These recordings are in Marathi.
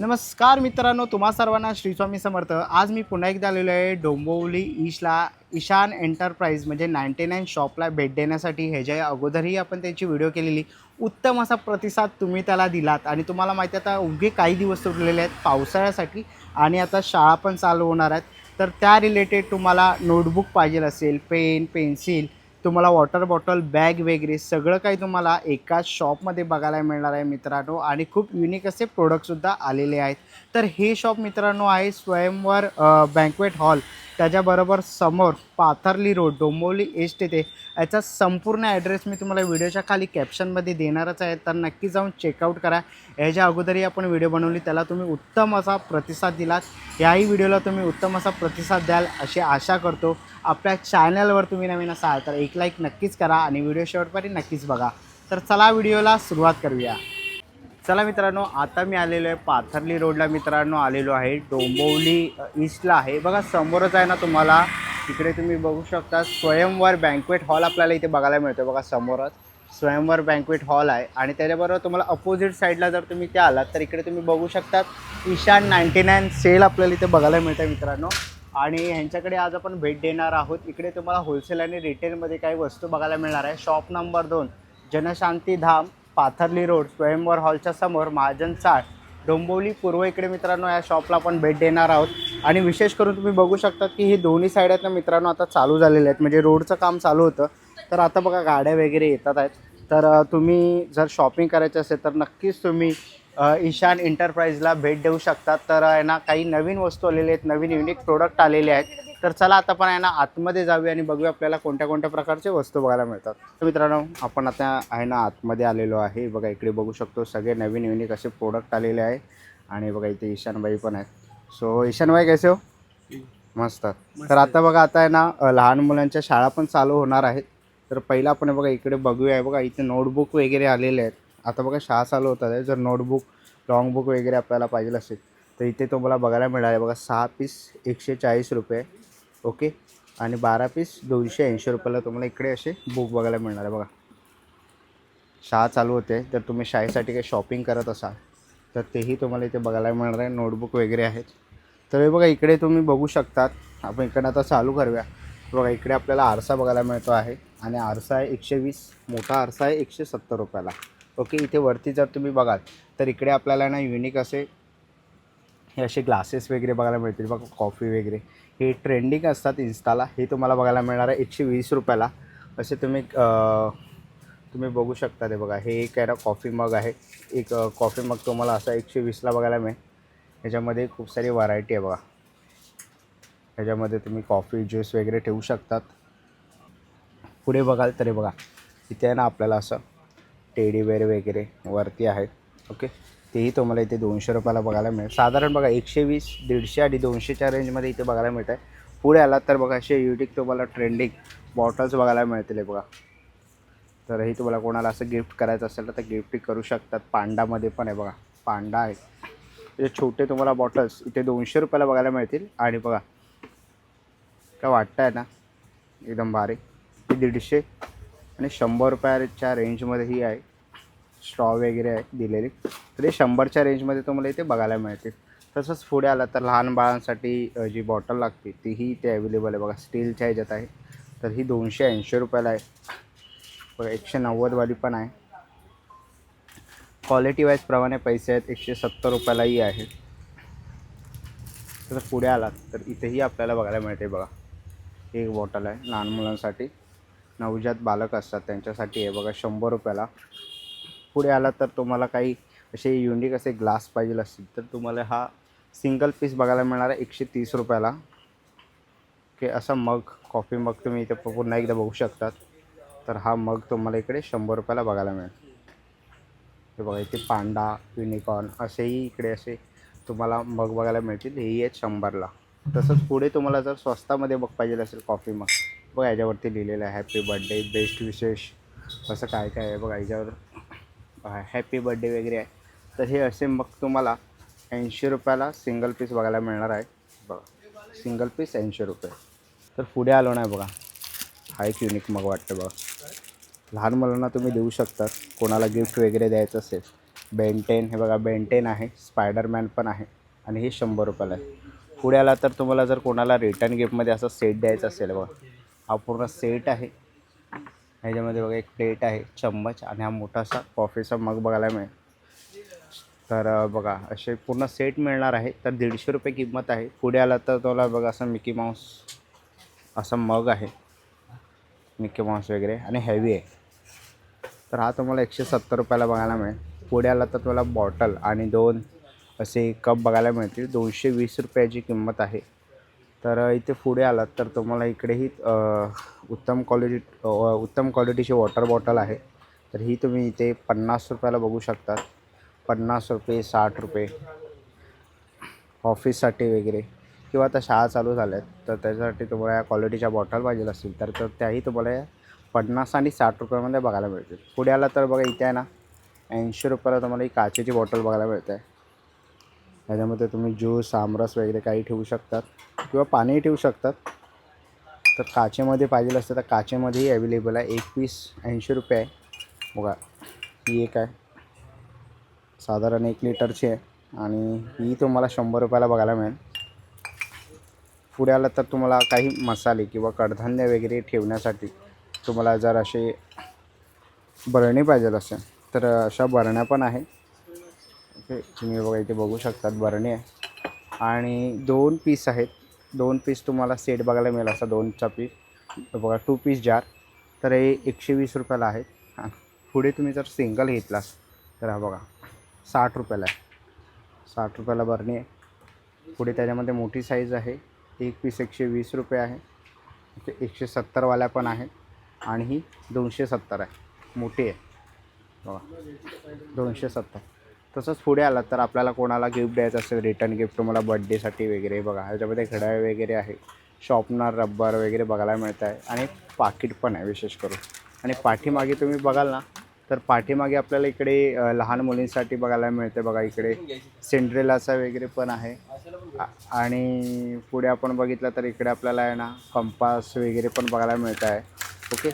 नमस्कार मित्रांनो, तुम्हा सर्वांना श्री स्वामी समर्थ. आज मी पुन्हा एकदा आलेलो आहे डोंबिवली ईशान एंटरप्राइज म्हणजे 99 शॉपला भेट देण्यासाठी. ह्याच्या अगोदरही आपण त्याची व्हिडिओ केलेली. उत्तम असा प्रतिसाद तुम्ही त्याला दिलात आणि तुम्हाला माहिती आहे आता उगे काही दिवस उरलेले आहेत पावसाळ्यासाठी आणि आता शाळा पण चालू होणार आहेत. तर त्या रिलेटेड तुम्हाला नोटबुक पाहिजे असेल, पेन, पेन्सिल, तुम्हाला वॉटर बॉटल, बॅग वगैरे सगळं काही तुम्हाला एकाच शॉपमध्ये बघायला मिळणार आहे मित्रांनो. आणि खूप युनिक असे प्रोडक्टसुद्धा आलेले आहेत. तर हे शॉप मित्रांनो आहे स्वयंवर बँक्वेट हॉल, त्याच्याबरोबर समोर पाथर्ली रोड, डोंबिवली ईस्ट येथे. याचा संपूर्ण ॲड्रेस मी तुम्हाला व्हिडिओच्या खाली कॅप्शनमध्ये देणारच आहे, तर नक्की जाऊन चेकआउट करा. ह्याच्या अगोदरही आपण व्हिडिओ बनवली, त्याला तुम्ही उत्तम असा प्रतिसाद दिलात. याही व्हिडिओला तुम्ही उत्तम असा प्रतिसाद द्याल अशी आशा करतो. आपल्या चॅनलवर तुम्ही नवीन असाल तर एक लाईक नक्कीच करा आणि व्हिडिओ शेवटपर्यंत नक्कीच बघा. तर चला व्हिडिओला सुरुवात करूया. चला मित्रांनो, आता मी आलेलो आहे पाथर्ली रोडला मित्रांनो, आलेलो आहे डोंबिवली ईस्टला आहे. बघा समोरच आहे ना तुम्हाला, इकडे तुम्ही बघू शकता स्वयंवर बँक्वेट हॉल आपल्याला इथे बघायला मिळतो. बघा समोरच स्वयंवर बँक्वेट हॉल आहे आणि त्याच्याबरोबर तुम्हाला अपोजिट साईडला जर तुम्ही ते आलात तर इकडे तुम्ही बघू शकता ईशान 99 सेल आपल्याला इथे बघायला मिळतं मित्रांनो. आणि ह्यांच्याकडे आज आपण भेट देणार आहोत. इकडे तुम्हाला होलसेल आणि रिटेलमध्ये काही वस्तू बघायला मिळणार आहे. शॉप नंबर 2, जनशांती धाम, पाथर्ली रोड, स्वयंवर हॉलच्या समोर, महाजन चाळ, डोंबिवली पूर्व. इकडे मित्रांनो या शॉपला आपण भेट देणार आहोत. आणि विशेष करून तुम्ही बघू शकता की हे दोन्ही साईड आहेत ना मित्रांनो आता चालू झालेले आहेत, म्हणजे रोडचं काम चालू होतं. तर आता बघा गाड्या वगैरे येतात आहेत. तर तुम्ही जर शॉपिंग करायचं असेल तर नक्कीच तुम्ही ईशान एंटरप्राइजला भेट देऊ शकतात. तर आहे ना काही नवीन वस्तू आलेल्या आहेत, नवीन युनिक प्रोडक्ट आलेले आहेत. तर चला आता पण आहे ना आतमध्ये जाऊया आणि बघूया आपल्याला कोणत्या कोणत्या प्रकारचे वस्तू बघायला मिळतात. तर मित्रांनो आपण आता आहे ना आतमध्ये आलेलो आहे. बघा इकडे बघू शकतो सगळे नवीन युनिक असे प्रोडक्ट आलेले आहे. आणि बघा इथे ईशानबाई पण आहेत. सो ईशानबाई कैसे हो? मस्त. तर आता बघा आता आहे ना लहान मुलांच्या शाळा पण चालू होणार आहेत. तर पहिला आपण बघा इकडे बघूया. बघा इथे नोटबुक वगैरे आलेले आहेत. आता बघा शाळा चालू होतात आहे. जर नोटबुक, लॉंग बुक वगैरे आपल्याला पाहिजे असेल तर इथे तुम्हाला बघायला मिळालं आहे. बघा 6 पीस 140 रुपये, ओके. आणि 12 पीस 280 रुपयाला तुम्हाला इकडे असे बुक बघायला मिळणार आहे. बघा शाळा चालू होते तर तुम्ही शाळेसाठी काही शॉपिंग करत असाल तर तेही तुम्हाला इथे बघायला मिळणार आहे. नोटबुक वगैरे आहेत. तर हे बघा इकडे तुम्ही बघू शकतात. आपण इकडे आता चालू करूया. बघा इकडे आपल्याला आरसा बघायला मिळतो आहे आणि आरसा आहे 120, मोठा आरसा आहे 170 रुपयाला, ओके. इथे वरती जर तुम्ही बघाल तर इकडे आपल्याला ना युनिक असे हे असे ग्लासेस वगैरे बघायला मिळतील. बघा कॉफी वगैरे हे ट्रेंडिंग असतात इन्स्टाला, हे तुम्हाला बघायला मिळणार आहे 120 रुपयाला. असे तुम्ही बघू शकता. ते बघा हे एक आहे ना कॉफी मग आहे. एक कॉफी मग तुम्हाला असा 120ला बघायला मिळेल. ह्याच्यामध्ये खूप सारी व्हरायटी आहे. बघा ह्याच्यामध्ये तुम्ही कॉफी, ज्यूस वगैरे ठेवू शकतात. पुढे बघाल तरी बघा इथे आहे ना आपल्याला असं टेडीवेअर वगैरे वरती आहेत, ओके. तेही तुम्हाला इथे 200 रुपयाला बघायला मिळेल. साधारण बघा 120, 150 आणि 200च्या रेंजमध्ये इथे बघायला मिळत आहे. पुढे आलात तर बघा असे युनिक तुम्हाला ट्रेंडिंग बॉटल्स बघायला मिळतील. आहे बघा. तर ही तुम्हाला कोणाला असं गिफ्ट करायचं असेल तर गिफ्टही करू शकतात. पांडामध्ये पण आहे. बघा पांडा आहे. हे छोटे तुम्हाला बॉटल्स इथे 200 रुपयाला बघायला मिळतील. आणि बघा काय वाटतं आहे ना एकदम भारी. हे 150 आणि 100 रुपयाच्या रेंजमध्येही आहे. स्ट्रॉ वगैरे आहे दिलेली. तर हे 100च्या रेंजमध्ये तुम्हाला इथे बघायला मिळते. तसंच पुढे आला तर लहान बाळांसाठी जी बॉटल लागते तीही इथे अवेलेबल आहे. बघा स्टीलच्या ह्याच्यात आहे. तर ही 280 रुपयाला आहे. बघा 190वाली पण आहे. क्वालिटी वाईज प्रमाणे पैसे आहेत. 170 रुपयालाही आहे. तर पुढे आलात तर इथेही आपल्याला बघायला मिळते. बघा एक बॉटल आहे लहान मुलांसाठी, नवजात बालक असतात त्यांच्यासाठी आहे. बघा 100 रुपयाला. पुढे आलात तर तुम्हाला काही असे युनिक असे ग्लास पाहिजे असतील तर तुम्हाला हा सिंगल पीस बघायला मिळणार आहे 130 रुपयाला, की असा मग, कॉफी मग तुम्ही इथे पुन्हा एकदा बघू शकतात. तर हा मग तुम्हाला इकडे 100 रुपयाला बघायला मिळेल. हे बघा इथे पांडा, युनिकॉर्न असेही इकडे असे तुम्हाला मग बघायला मिळतील. हेही आहेत 100ला. तसंच पुढे तुम्हाला जर स्वस्तामध्ये मग पाहिजे असेल कॉफी मग, बघा याच्यावरती लिहिलेलं आहे हॅपी बर्थडे, बेस्ट विशेष, असं काय काय आहे. बघा याच्यावर हॅपी बर्थडे वगैरे आहे. तर हे असे मग तुम्हाला 80 रुपयाला सिंगल पीस बघायला मिळणार आहे. बघा सिंगल पीस 80 रुपये. तर पुढे आलो नाही. बघा हा एक युनिक मग वाटतं. बघा लहान मुलांना तुम्ही देऊ शकता, कोणाला गिफ्ट वगैरे द्यायचं असेल बेंटेन, हे बघा बेंटेन आहे, स्पायडरमॅन पण आहे आणि हे 100 रुपयाला आहे. पुढे आला तर तुम्हाला जर कोणाला रिटर्न गिफ्टमध्ये असं सेट द्यायचं असेल बघा, हा पूर्ण सेट आहे. ह्याच्यामध्ये बघा एक प्लेट आहे, चम्मच आणि हा मोठासा कॉफीचा मग बघायला मिळेल. तर बघा असे पूर्ण सेट मिळणार आहे. तर 150 रुपये किंमत आहे. पुढे आला तर तुम्हाला बघा असं मिकी माऊस असं मग आहे, मिकी माऊस वगैरे आणि हेवी आहे. तर हा तुम्हाला 170 रुपयाला बघायला मिळेल. पुढे आला तर तुम्हाला बॉटल आणि 2 असे कप बघायला मिळतील. 220 रुपयाची किंमत आहे. तर इथे पुढे आलात तर तुम्हाला इकडेही उत्तम क्वालिटीची वॉटर बॉटल आहे. तर ही तुम्ही इथे 50 रुपयाला बघू शकता. 50 रुपये, 60 रुपये ऑफिससाठी वगैरे, किंवा आता शाळा चालू झाल्या आहेत तर त्याच्यासाठी तुम्हाला या क्वालिटीच्या बॉटल पाहिजे असतील तर त्याही तुम्हाला 50 आणि 60 रुपयामध्ये बघायला मिळतील. पुढे आला तर बघा इथे आहे ना 80 रुपयाला तुम्हाला ही काचेची बॉटल बघायला मिळते. त्याच्यामध्ये तुम्ही ज्यूस, आमरस वगैरे काही ठेवू शकतात किंवा पाणीही ठेवू शकतात. तर काचेमध्ये पाहिजे असतं तर काचेमध्येही अवेलेबल आहे. एक पीस 80 रुपये आहे. बघा ही एक आहे, साधारण 1 लिटरची आहे आणि ही तुम्हाला 100 रुपयाला बघायला मिळेल. पुढे आलं तर तुम्हाला काही मसाले किंवा कडधान्य वगैरे ठेवण्यासाठी तुम्हाला जर असे बरणी पाहिजे असेल तर अशा बरण्या पण आहे. ओके, तुम्ही बघा इथे बघू शकतात बरणी आहे आणि 2 पीस आहेत. 2 पीस तुम्हाला सेट बघायला मिळेल असा 2चा पीस. बघा 2 पीस जार, तर हे 120 रुपयाला आहे. पुढे तुम्ही जर सिंगल घेतला तर हा बघा 60 रुपयाला आहे. 60 रुपयाला बरणी आहे. पुढे त्याच्यामध्ये मोठी साईज आहे, एक पीस 120 रुपये आहे. 170वाल्या पण आहे आणि ही 270 आहे, मोठी आहे बघा 270. तसंच पुढे आलात तर आपल्याला कोणाला गिफ्ट द्यायचं असेल, रिटर्न गिफ्ट तुम्हाला बड्डेसाठी वगैरे, बघा ह्याच्यामध्ये घड्याळ वगैरे आहे, शॉर्पनर, रबर वगैरे बघायला मिळत आहे आणि पाकिट पण आहे विशेष करून. आणि पाठीमागे तुम्ही बघाल ना तर पाठीमागे आपल्याला इकडे लहान मुलींसाठी बघायला मिळते. बघा इकडे सिंड्रेलाचा वगैरे पण आहे. आणि पुढे आपण बघितलं तर इकडे आपल्याला आहे ना कंपास वगैरे पण बघायला मिळत आहे. ओके,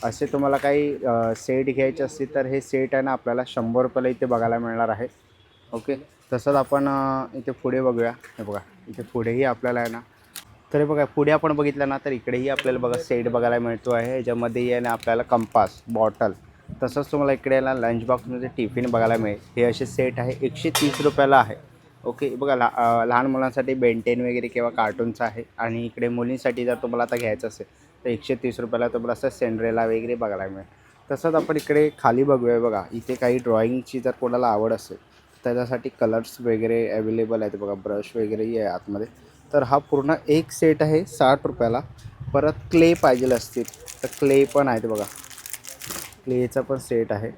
असे तुम्हाला काही सेट घ्यायचे असतील तर हे सेट आहे ना आपल्याला 100 रुपयाला इथे बघायला मिळणार आहे. ओके, तसंच आपण इथे पुढे बघूया. हे बघा इथे पुढेही आपल्याला आहे ना, तर हे बघा पुढे आपण बघितलं ना तर इकडेही आपल्याला बघा सेट बघायला मिळतो आहे. ह्याच्यामध्येही आहे ना आपल्याला कंपास, बॉटल, तसंच तुम्हाला इकडे आहे ना लंच बॉक्समध्ये टिफिन बघायला मिळेल. हे असे सेट आहे, 130 रुपयाला आहे. ओके, बघा लहान मुलांसाठी बेंटेन वगैरे किंवा कार्टूनचं आहे. आणि इकडे मुलींसाठी जर तुम्हाला आता घ्यायचं असेल तर 130 रुपयाला तुम्हाला असं सिंड्रेला वगैरे बघायला मिळेल. तसंच आपण इकडे खाली बघूया. बघा इथे काही ड्रॉइंगची जर कोणाला आवड असेल त्याच्यासाठी कलर्स वगैरे अवेलेबल आहेत. बघा ब्रश वगैरेही आहे आतमध्ये. तर हा पूर्ण एक सेट आहे 60 रुपयाला. परत क्ले पाहिजे असतील तर क्ले पण आहेत. बघा क्लेचा पण सेट आहे.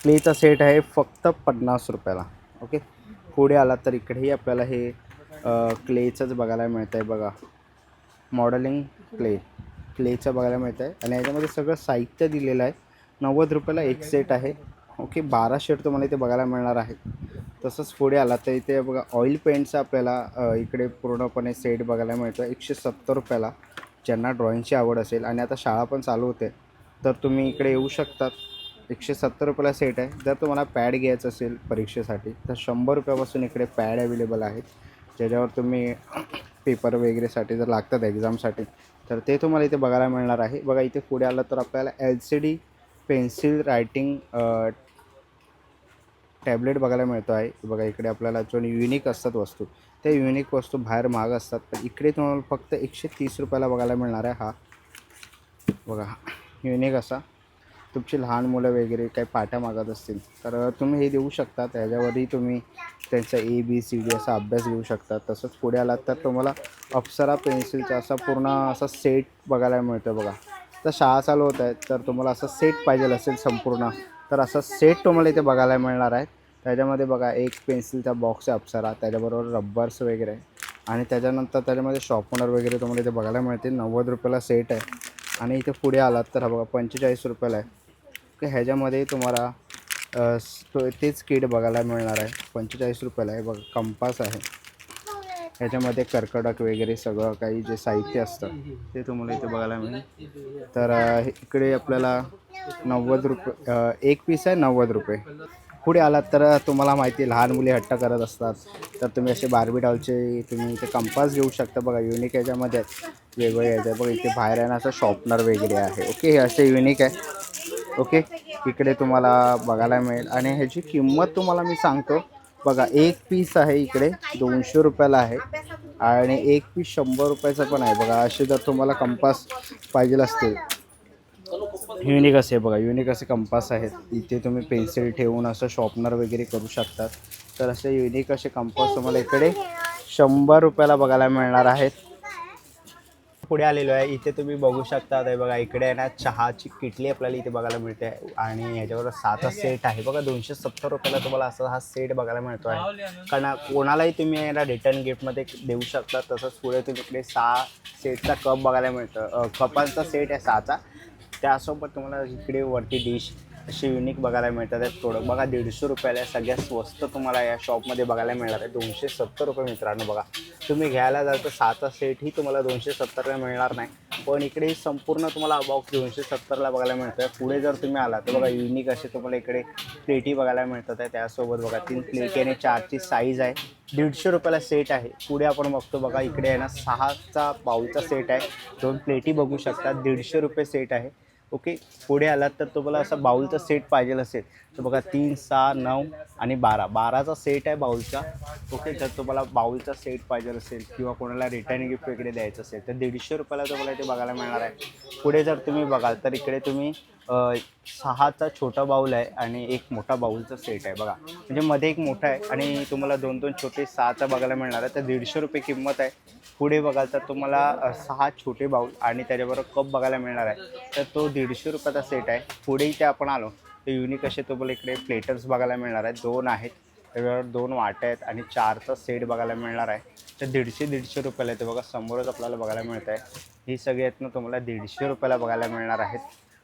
क्लेचा सेट आहे फक्त 50 रुपयाला. ओके, पुढे आला तर इकडेही आपल्याला हे क्लेचंच बघायला मिळतं आहे. बघा मॉडेलिंग क्लेचं बघायला मिळतं आहे आणि याच्यामध्ये सगळं साहित्य दिलेलं आहे. 90 रुपयाला एक सेट आहे. ओके, 12 शेड तुम्हाला इथे बघायला मिळणार आहे. तसंच पुढे आला तर इथे बघा ऑइल पेंटचा आपल्याला इकडे पूर्णपणे सेट बघायला मिळतो 170 रुपयाला. ज्यांना ड्रॉइंगची आवड असेल आणि आता शाळा पण चालू होते तर तुम्ही इकडे येऊ शकतात. 170 रुपयाला सेट आहे. जर तुम्हाला पॅड घ्यायचं असेल परीक्षेसाठी तर 100 रुपयापासून इकडे पॅड अवेलेबल आहेत, ज्याच्यावर तुम्ही पेपर वगैरेसाठी जर लागतात एक्झामसाठी तर ते तुम्हाला इथे बघायला मिळणार आहे. बघा इथे पुढे आलं तर आपल्याला LCD पेन्सिल रायटिंग टॅबलेट बघायला मिळतो आहे. बघा इकडे आपल्याला जो युनिक असतात वस्तू, त्या युनिक वस्तू बाहेर महाग असतात, पण इकडे तुम्हाला फक्त 130 रुपयाला बघायला मिळणार आहे. हा बघा युनिक असा, तुमची लहान मुलं वगैरे काही पाट्या मागत असतील तर तुम्ही हे देऊ शकता. त्याच्यावरही तुम्ही त्यांचा ABCD असा अभ्यास घेऊ शकता. तसंच पुढे आलात तर तुम्हाला अप्सरा पेन्सिलचा असा पूर्ण असा सेट बघायला मिळतो. बघा तर शाळा चालू होत आहेत तर तुम्हाला असा सेट पाहिजे असेल संपूर्ण तर असा सेट तुम्हाला इथे बघायला मिळणार आहे. त्याच्यामध्ये बघा एक पेन्सिलचा बॉक्स आहे अप्सरा, त्याच्याबरोबर रब्बर्स वगैरे आहे आणि त्याच्यानंतर त्याच्यामध्ये शॉर्पनर वगैरे तुम्हाला इथे बघायला मिळतील. 90 रुपयाला सेट आहे. आणि इथे पुढे आलात तर हा बघा 45 रुपयाला आहे. की ह्याच्यामध्ये तुम्हाला तेच किट बघायला मिळणार आहे. 45 रुपयाला आहे. बघा कंपास आहे. ह्याच्यामध्ये कर्कडक वगैरे सगळं काही जे साहित्य असतं ते तुम्हाला इथे बघायला मिळेल. तर इकडे आपल्याला 90 रुपये एक पीस आहे, 90 रुपये. पुढे आलात तर तुम्हाला माहिती आहे लहान मुली हट्ट करत असतात, तर तुम्ही असे बार्बी डॉलचे तुम्ही इथे कंपास घेऊ शकता. बघा युनिक याच्यामध्ये वेगवेगळे याच्या बघा इथे बाहेर आहे ना असं शॉर्पनर वगैरे आहे. ओके, हे असे युनिक आहे. ओके, इकडे तुम्हाला बघायला मिळेल आणि ह्याची किंमत तुम्हाला मी सांगतो. बघा एक पीस आहे इकडे 200 रुपयाला आहे आणि एक पीस 100 रुपयाचा पण आहे. बघा असे जर तुम्हाला कंपास पाहिजे असतील युनिक असे बघा युनिक असे कंपास आहेत. इथे तुम्ही पेन्सिल ठेवून असं शॉर्पनर वगैरे करू शकतात. तर असे युनिक असे कंपास तुम्हाला इकडे 100 रुपयाला बघायला मिळणार आहेत. पुढे आलेलो आहे इथे तुम्ही बघू शकता. ते बघा इकडे आहे ना चहाची किटली आपल्याला इथे बघायला मिळते आणि ह्याच्यावर 7 सेट आहे. बघा 270 रुपयाला तुम्हाला असं हा सेट बघायला मिळतो आहे. कारण कोणालाही तुम्ही याला रिटर्न गिफ्टमध्ये देऊ शकता. तसंच पुढे तुम्ही इकडे 6 सेटचा कप बघायला मिळतं. कपांचा सेट आहे 6चा. त्यासोबत तुम्हाला इकडे वरती डिश अशी युनिक बघायला मिळतात. प्रोडक्ट बघा 150 रुपयाला सगळ्यात स्वस्त तुम्हाला या शॉपमध्ये बघायला मिळणार आहे. 270 रुपये मित्रांनो. बघा तुम्ही घ्यायला जाल तर 7चा सेटही तुम्हाला 270ला मिळणार नाही, पण इकडे संपूर्ण तुम्हाला अबाउट 270ला बघायला मिळतं आहे. पुढे जर तुम्ही आला तर बघा युनिक असे तुम्हाला इकडे प्लेटी बघायला मिळतात आहे. त्यासोबत बघा 3 प्लेटी आणि 4ची साईज आहे. 150 रुपयाला सेट आहे. पुढे आपण बघतो बघा इकडे आहे ना 6चा बाउलचा सेट आहे. 2 प्लेटी बघू शकता. 150 रुपये सेट आहे. ओके, पुढे आलात तर तुम्हाला असा बाउलचा सेट पाहिजे असेल तर बघा 3, 6, 9 आणि 12चा सेट आहे बाउलचा. ओके, जर तुम्हाला बाउलचा सेट पाहिजे असेल किंवा कोणाला रिटर्न गिफ्ट वगैरे द्यायचं असेल तर 150 रुपयाला तुम्हाला इथे बघायला मिळणार आहे. पुढे जर तुम्ही बघाल तर इकडे तुम्ही 6चा छोटा बाउल आहे आणि एक मोठा बाउलचा सेट आहे. बघा म्हणजे मध्ये एक मोठा आहे आणि तुम्हाला 2 छोटे 6चा बघायला मिळणार आहे. तर 150 रुपये किंमत आहे. पुढे बघाल तर तुम्हाला 6 छोटे बाउल आणि त्याच्याबरोबर कप बघायला मिळणार आहे. तर तो 150 रुपयाचा सेट आहे. पुढे इथे आपण आलो तर युनिक असे तुम्हाला इकडे प्लेटर्स बघायला मिळणार आहेत. 2 आहेत, त्याच्यावर 2 वाट्या आहेत आणि 4चा सेट बघायला मिळणार आहे. तर 150 रुपयाला येते. बघा समोरच आपल्याला बघायला मिळत आहे. ही सगळी आहेत ना तुम्हाला 150 रुपयाला बघायला मिळणार आहेत.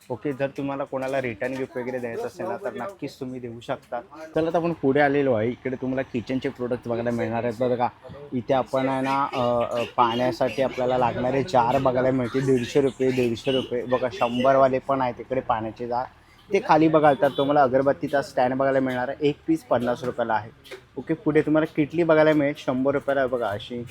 ओके, जर तुम्हाला कोणाला रिटर्न गिफ्ट वगैरे द्यायचं असेल ना तर नक्कीच तुम्ही देऊ शकता. चला तर आपण पुढे आलेलो आहे. इकडे तुम्हाला किचनचे प्रोडक्ट बघायला मिळणार आहेत. बघा इथे आपण आहे ना पाण्यासाठी आपल्याला लागणारे जार बघायला मिळते. 150 रुपये 150 रुपये. बघा 100वाले पण आहेत इकडे पाण्याचे जार. ते खाली बघाल तर तुम्हाला अगरबत्तीचा स्टँड बघायला मिळणार आहे. एक पीस 50 रुपयाला आहे. ओके, पुढे तुम्हाला किटली बघायला मिळेल 100 रुपयाला. बघा अशी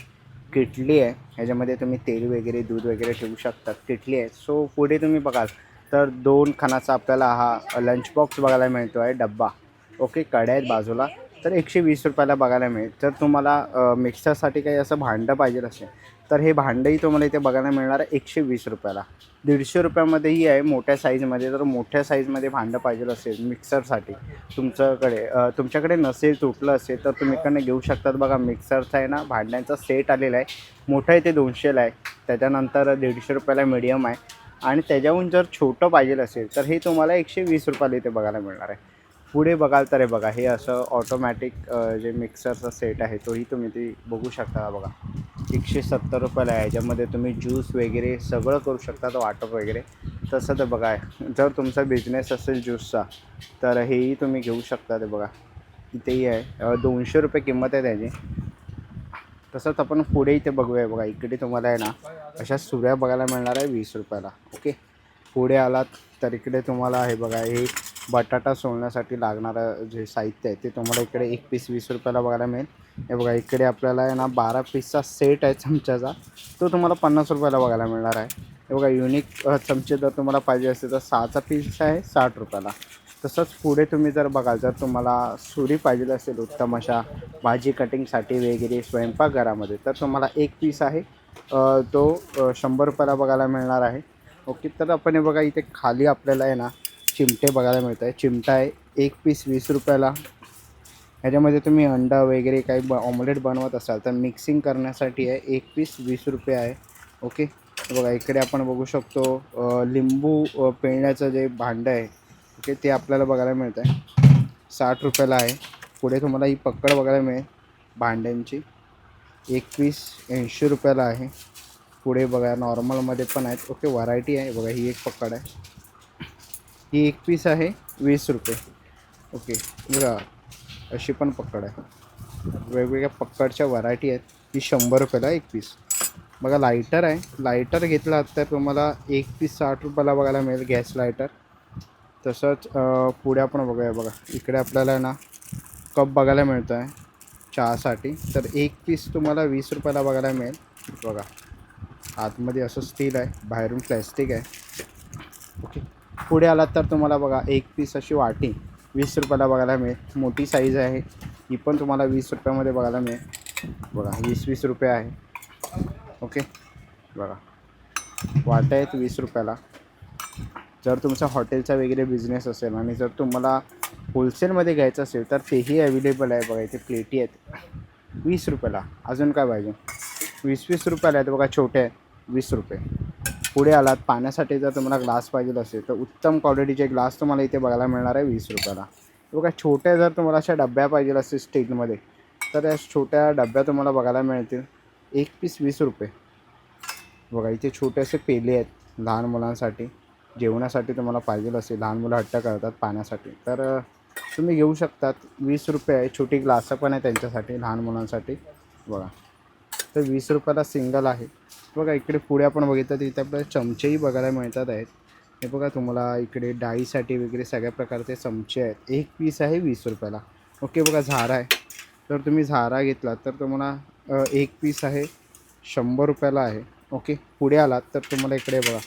किटली आहे. ह्याच्यामध्ये तुम्ही तेल वगैरे दूध वगैरे ठेवू शकतात. किटली आहे. सो पुढे तुम्ही बघाल तर 2 खानाचा आपल्याला हा लंच बॉक्स बघायला मिळतो आहे डब्बा. ओके, कढया आहेत बाजूला. तर 120 रुपयाला बघायला मिळेल. जर तुम्हाला मिक्सरसाठी काही असं भांडं पाहिजे असेल तर हे भांडंही तुम्हाला इथे बघायला मिळणार आहे 120 रुपयाला. 150 रुपयामध्येही आहे मोठ्या साईजमध्ये. जर मोठ्या साईजमध्ये भांडं पाहिजे असेल मिक्सरसाठी तुमच्याकडे नसेल, तुटलं असेल तर तुम्ही इकडनं घेऊ शकतात. बघा मिक्सरचा आहे ना भांड्यांचा सेट आलेला आहे. मोठं आहे ते 200ला आहे. त्याच्यानंतर 150 रुपयाला मीडियम आहे आणि त्याच्याहून जर छोटं पाहिजे असेल तर हे तुम्हाला 120 रुपयाला इथे बघायला मिळणार आहे. पुढे बघाल तर हे बघा हे असं ऑटोमॅटिक जे मिक्सरचा सेट आहे तोही तुम्ही ते बघू शकता. बघा 170 रुपयाला आहे. याच्यामध्ये तुम्ही ज्यूस वगैरे सगळं करू शकता, वाटप वगैरे. तसं तर बघा जर तुमचा बिझनेस असेल ज्यूसचा तर हेही तुम्ही घेऊ शकता. ते बघा इथेही आहे. 200 रुपये किंमत आहे त्याची. तसंच आपण पुढे इथे बघूया. बघा इकडे तुम्हाला आहे ना अशा सुऱ्या बघायला मिळणार आहे 20 रुपयाला. ओके, पुढे आलात तर इकडे तुम्हाला हे बघा हे बटाटा सोलण्यासाठी लागणारं जे साहित्य आहे ते तुम्हाला इकडे एक पीस 20 रुपयाला बघायला मिळेल. हे बघा इकडे आपल्याला आहे ना 12 पीसचा सेट आहे चमच्याचा, तो तुम्हाला 50 रुपयाला बघायला मिळणार आहे. हे बघा युनिक चमचे जर तुम्हाला पाहिजे असेल तर 6चा पीस आहे 60 रुपयाला. तसंच पुढे तुम्ही जर बघाल जर तुम्हाला सुरी पाहिजे असेल उत्तम अशा भाजी कटिंगसाठी वगैरे स्वयंपाकघरामध्ये तर तुम्हाला एक पीस आहे तो 100 रुपयाला बघायला मिळणार आहे. ओके, तर आपण हे बघा इथे खाली आपल्याला आहे ना चिमटे बघायला मिळत आहे. चिमटा आहे एक पीस 20 रुपयाला. ह्याच्यामध्ये तुम्ही अंडा वगैरे काही ऑमलेट बनवत असाल तर मिक्सिंग करण्यासाठी आहे. एक पीस 20 रुपये आहे. ओके, बघा इकडे आपण बघू शकतो लिंबू पिळण्याचं जे भांडं आहे ओके ते आपल्याला बघायला मिळतं आहे 60 रुपयाला आहे. पुढे तुम्हाला ही पकड बघायला मिळेल भांड्यांची. एक पीस 80 रुपयाला आहे. पुढे बघा नॉर्मलमध्ये पण आहेत. ओके, व्हरायटी आहे. बघा ही एक पकड आहे. ही एक पीस आहे 20 रुपये. ओके, बघा अशी पण पकड आहे. वेगवेगळ्या पकडच्या व्हरायटी आहेत. ही 100 रुपयाला एक पीस. बघा लायटर आहे, लायटर घेतला तर तुम्हाला एक पीस 60 रुपयाला बघायला मिळेल गॅस लायटर. तसंच पुढे आपण बघूया. बघा इकडे आपल्याला ना कप बघायला मिळतो आहे चहासाठी, तर एक पीस तुम्हाला 20 रुपयाला बघायला मिळेल. बघा आतमध्ये असं स्टील आहे, बाहेरून प्लॅस्टिक आहे. ओके, पुढे आलात तर तुम्हाला बघा एक पीस अशी वाटी 20 रुपयाला बघायला मिळेल. मोठी साईज आहे, ही पण तुम्हाला 20 रुपयामध्ये बघायला मिळेल. बघा 20-20 रुपये आहे. ओके, बघा वाट्या आहेत 20 रुपयाला. जर तुमचा हॉटेलचा वगैरे बिझनेस असेल आणि जर तुम्हाला होलसेलमध्ये घ्यायचं असेल तर तेही अवेलेबल आहे. बघा इथे प्लेटी आहेत 20 रुपयाला. अजून काय पाहिजे, 20-20 रुपयाला आहेत. बघा छोटे आहेत 20 रुपये. पुढे आलात पाण्यासाठी जर तुम्हाला ग्लास पाहिजे असेल तर उत्तम क्वालिटीचे ग्लास तुम्हाला इथे बघायला मिळणार आहे 20 रुपयाला. बघा छोट्या जर तुम्हाला अशा डब्या पाहिजे असतील स्टीलमध्ये तर या छोट्या डब्या तुम्हाला बघायला मिळतील एक पीस 20 रुपये. बघा इथे छोटे असे पेले आहेत लहान मुलांसाठी, जेवणासाठी तुम्हाला पाहिजे असेल, लहान मुलं हट्ट करतात पाण्यासाठी तर तुम्ही घेऊ शकतात. 20 रुपये आहे. छोटी ग्लासं पण आहे त्यांच्यासाठी, लहान मुलांसाठी. बघा तर 20 रुपयाला सिंगल आहे. बघा इकडे पुढे आपण बघितलं तर इथे आपल्याला चमचेही बघायला मिळतात आहेत. हे बघा तुम्हाला इकडे डाळीसाठी वगैरे सगळ्या प्रकारचे चमचे आहेत. एक पीस आहे 20 रुपयाला. ओके, बघा झारा आहे. तर तुम्ही झारा घेतलात तर तुम्हाला एक पीस आहे 100 रुपयाला आहे. ओके, पुढे आलात तर तुम्हाला इकडे बघा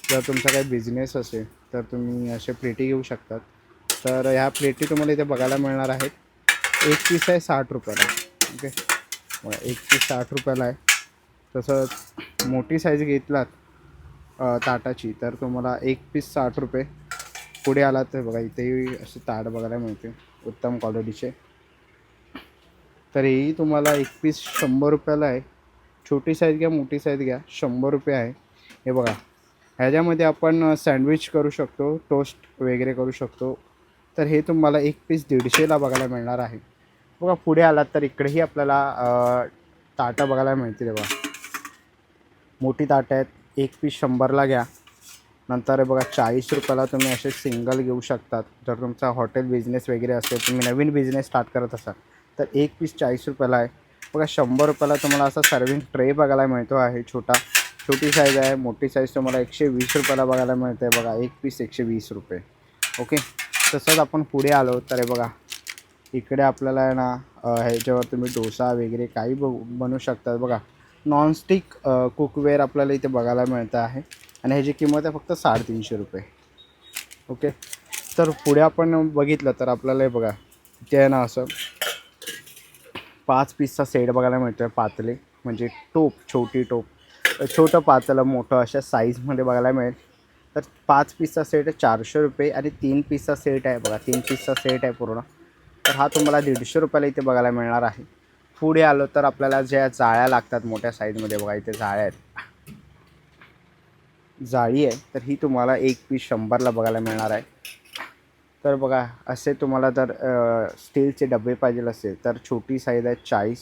जर तुमचा काही बिझनेस असेल तर तुम्ही असे प्लेटी घेऊ शकतात. तर ह्या प्लेटी तुम्हाला इथे बघायला मिळणार आहेत. एक पीस आहे 60 रुपयाला. ओके, बघा एक पीस 60 रुपयाला आहे. तसंच मोठी साईज घेतलात ताटाची तर तुम्हाला एक पीस 60 रुपये. पुढे आलात तर बघा इथेही असे ताट बघायला मिळते उत्तम क्वालिटीचे. तर हेही तुम्हाला एक पीस 100 रुपयाला आहे. छोटी साईज घ्या, मोठी साईज घ्या, 100 रुपये आहे. हे बघा ह्याच्यामध्ये आपण सँडविच करू शकतो, टोस्ट वगैरे करू शकतो. तर हे तुम्हाला एक पीस 150ला बघायला मिळणार आहे. बघा पुढे आलात तर इकडेही आपल्याला ताटं बघायला मिळतील. बघा मोठी ताटं आहेत, एक पीस 100ला घ्या. नंतर बघा 40 रुपयाला तुम्ही असे सिंगल घेऊ शकतात. जर तुमचा हॉटेल बिझनेस वगैरे असेल, तुम्ही नवीन बिझनेस स्टार्ट करत असाल तर एक पीस 40 रुपयाला आहे. बघा 100 रुपयाला तुम्हाला असा सर्विंग ट्रे बघायला मिळतो आहे छोटा. छोटी साईज आहे, मोठी साईज तुम्हाला 120 रुपयाला बघायला मिळते आहे. बघा एक पीस 120 रुपये. ओके, तसंच आपण पुढे आलो तर बघा इकडे आपल्याला आहे ना ह्याच्यावर तुम्ही डोसा वगैरे काही बनवू शकतात. बघा नॉनस्टिक कुकवेअर आपल्याला इथे बघायला मिळतं आहे आणि ह्याची किंमत आहे फक्त 350 रुपये. ओके, तर पुढे आपण बघितलं तर आपल्याला हे बघा इथे आहे ना असं 5 पीसचा सेट बघायला मिळतो आहे. पातळे म्हणजे टोप, छोटी टोप, छोटं पातळं मोठं अशा साईजमध्ये बघायला मिळेल. तर 5 पीसचा सेट आहे 400 रुपये आणि 3 पीसचा सेट आहे. बघा 3 पीसचा सेट आहे पूर्ण, तर हा तुम्हाला 150 रुपयाला इथे बघायला मिळणार आहे. पुढे आलो तर आपल्याला ज्या जाळ्या लागतात मोठ्या साईजमध्ये, बघा इथे जाळ्या आहेत, जाळी आहे, तर ही तुम्हाला एक पीस 100ला बघायला मिळणार आहे. तर बघा असे तुम्हाला जर स्टीलचे डबे पाहिजे असेल तर छोटी साईज आहे 40,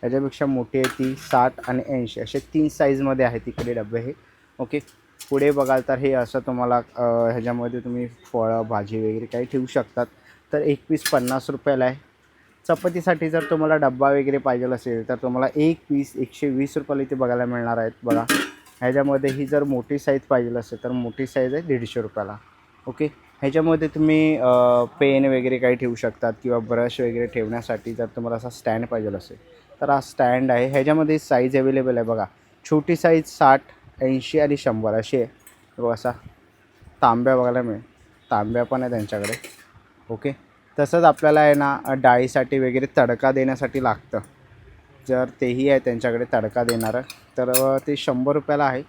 याच्यापेक्षा मोठी आहे ती 60 आणि 80 असे 3 साईजमध्ये आहेत इकडे डबे हे. ओके, पुढे बघाल तर हे असं तुम्हाला ह्याच्यामध्ये तुम्ही फळं भाजी वगैरे काही ठेवू शकतात. तर एक पीस 50 रुपयाला आहे. चपातीसाठी जर तुम्हाला डब्बा वगैरे पाहिजे असेल तर तुम्हाला एक पीस 120 रुपयाला इथे बघायला मिळणार आहेत. बघा ह्याच्यामध्ये ही जर मोठी साईज पाहिजे असेल तर मोठी साईज आहे 150 रुपयाला. ओके, ह्याच्यामध्ये तुम्ही पेन वगैरे काही ठेवू शकतात किंवा ब्रश वगैरे ठेवण्यासाठी जर तुम्हाला असा स्टँड पाहिजे असेल तर हा स्टँड आहे. ह्याच्यामध्ये साईज अवेलेबल आहे. बघा छोटी साईज 60, 80 आणि 100 अशी आहे. बघा असा तांब्या बघायला मिळेल, तांब्या पण आहे त्यांच्याकडे. ओके, तसंच आपल्याला आहे ना डाळीसाठी वगैरे तडका देण्यासाठी लागतं, जर तेही आहे त्यांच्याकडे तडका देणारं, तर ते 100 रुपयाला आहे.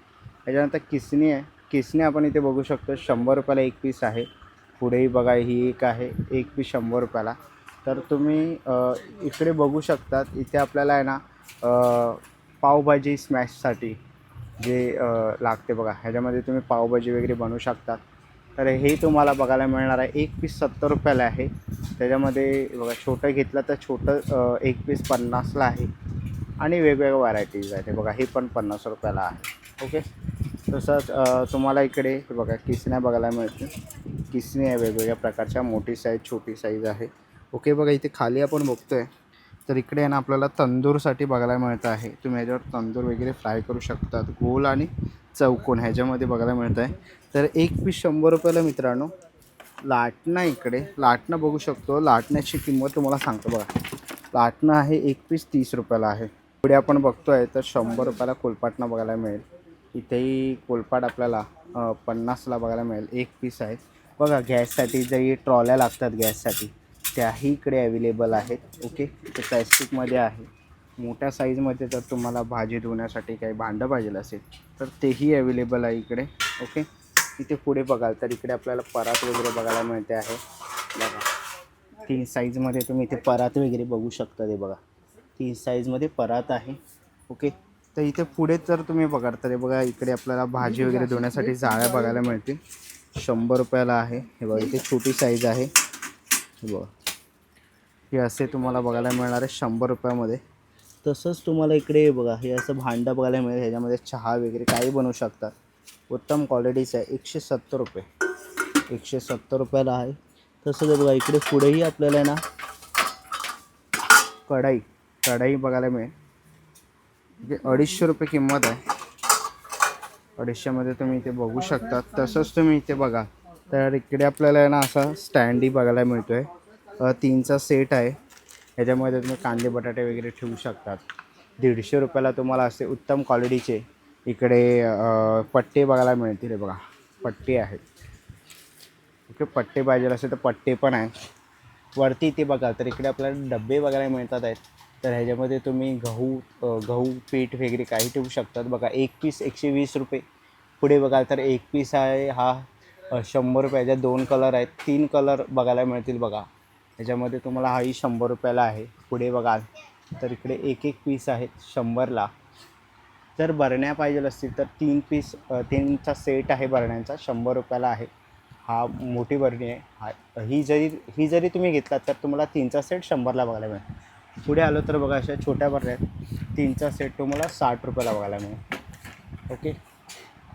त्याच्यानंतर किसणी आहे. किसणी आपण इथे बघू शकतो 100 रुपयाला एक पीस आहे. पुढेही बघा ही एक आहे, एक पीस 100 रुपयाला. तर तुम्ही इकडे बघू शकतात इथे आपल्याला आहे ना पावभाजी स्मॅशसाठी जे लागते बघा, ह्याच्यामध्ये तुम्ही पावभाजी वगैरे बनवू शकतात. तर हे तुम्हाला बघायला मिळणार आहे. एक पीस 70 रुपयाला आहे. त्याच्यामध्ये बघा छोटं घेतलं तर छोटं एक पीस 50ला आहे आणि वेगवेगळ्या व्हरायटीज आहेत. बघा हे पण 50 रुपयाला आहे. ओके, तसंच तुम्हाला इकडे बघा किसण्या बघायला मिळतील. किसणी आहे वेगवेगळ्या प्रकारच्या, मोठी साईज छोटी साईज आहे. ओके, बघा इथे खाली आपण बघतो आहे तर इकडे आहे ना आपल्याला तंदूरसाठी बघायला मिळतं आहे. तुम्ही ह्याच्यावर तंदूर वगैरे फ्राय करू शकतात. गोल आणि चौकोन ह्याच्यामध्ये बघायला मिळतं आहे. तर एक पीस 100 रुपयाला मित्रांनो. लाटणं इकडे लाटणं बघू शकतो. लाटण्याची किंमत तुम्हाला सांगतो बघा. लाटणं आहे एक पीस 30 रुपयाला आहे. पुढे आपण बघतोय तर 100 रुपयाला कोलपाटणं बघायला मिळेल. इथेही कोलपाट आपल्याला 50ला बघायला मिळेल. एक पीस आहे बघा. गॅससाठी जरी ट्रॉल्या लागतात गॅससाठी त्याही इकडे अवेलेबल आहेत. ओके, ते प्लॅस्टिकमध्ये आहे. मोठ्या साईजमध्ये जर तुम्हाला भाजी धुण्यासाठी काही भांडं पाहिजे असेल तर तेही अवेलेबल आहे इकडे. ओके, इथे पुढे बघाल तर इकडे आपल्याला परात वगैरे बघायला मिळते आहे बघा. 3 साईजमध्ये तुम्ही इथे परात वगैरे बघू शकता. ते बघा 3 साईजमध्ये परात आहे. ओके, तर इथे पुढे जर तुम्ही बघाल तर बघा इकडे आपल्याला भाजी वगैरे धुण्यासाठी जाळ्या बघायला मिळतील. 100 रुपयाला आहे. हे बघा इथे छोटी साईज आहे. हे बघा हे असे तुम्हाला बघायला मिळणार आहे 100 रुपयामध्ये. तसंच तुम्हाला इकडे बघा हे असं भांडं बघायला मिळेल. ह्याच्यामध्ये चहा वगैरे काही बनवू शकतात. उत्तम क्वालिटीचं आहे. 170 रुपये. 170 रुपयाला आहे. तसंच बघा इकडे पुढेही आपल्याला ना कढाई बघायला मिळेल. म्हणजे 250 रुपये किंमत आहे. 250मध्ये तुम्ही इथे बघू शकता. तसंच तुम्ही इथे बघा तर इकडे आपल्याला ना असा स्टँडही बघायला मिळतो आहे. 3चा सेट आहे. ह्याच्यामध्ये तुम्ही कांदे बटाटे वगैरे ठेवू शकतात. 150 रुपयाला तुम्हाला असे उत्तम क्वालिटीचे इकडे पट्टे बघायला मिळतील. हे बघा पट्टे आहेत. ओके, पट्टे पाहिजे असेल तर पट्टे पण आहे. वरती इथे बघा तर इकडे आपल्याला डबे बघायला मिळतात आहेत. तर ह्याच्यामध्ये तुम्ही गहू पीठ वगैरे काही ठेवू शकतात. बघा एक पीस 120 रुपये. पुढे बघाल तर एक पीस आहे हा 100 रुपये. ह्याच्यात 2 कलर आहेत. 3 कलर बघायला मिळतील बघा. ह्याच्यामध्ये तुम्हाला हाही 100 रुपयाला आहे. पुढे बघाल तर इकडे एक पीस आहेत 100ला. जर बरण्या पाहिजे असतील तर 3चा सेट आहे बरण्यांचा 100 रुपयाला आहे. हा मोठी बरणी आहे. ही जरी तुम्ही घेतलात तर तुम्हाला 3चा सेट 100ला बघायला मिळेल. पुढे आलो तर बघा अशा छोट्या बरण्या आहेत. 3चा सेट तुम्हाला 60 रुपयाला बघायला मिळेल. ओके,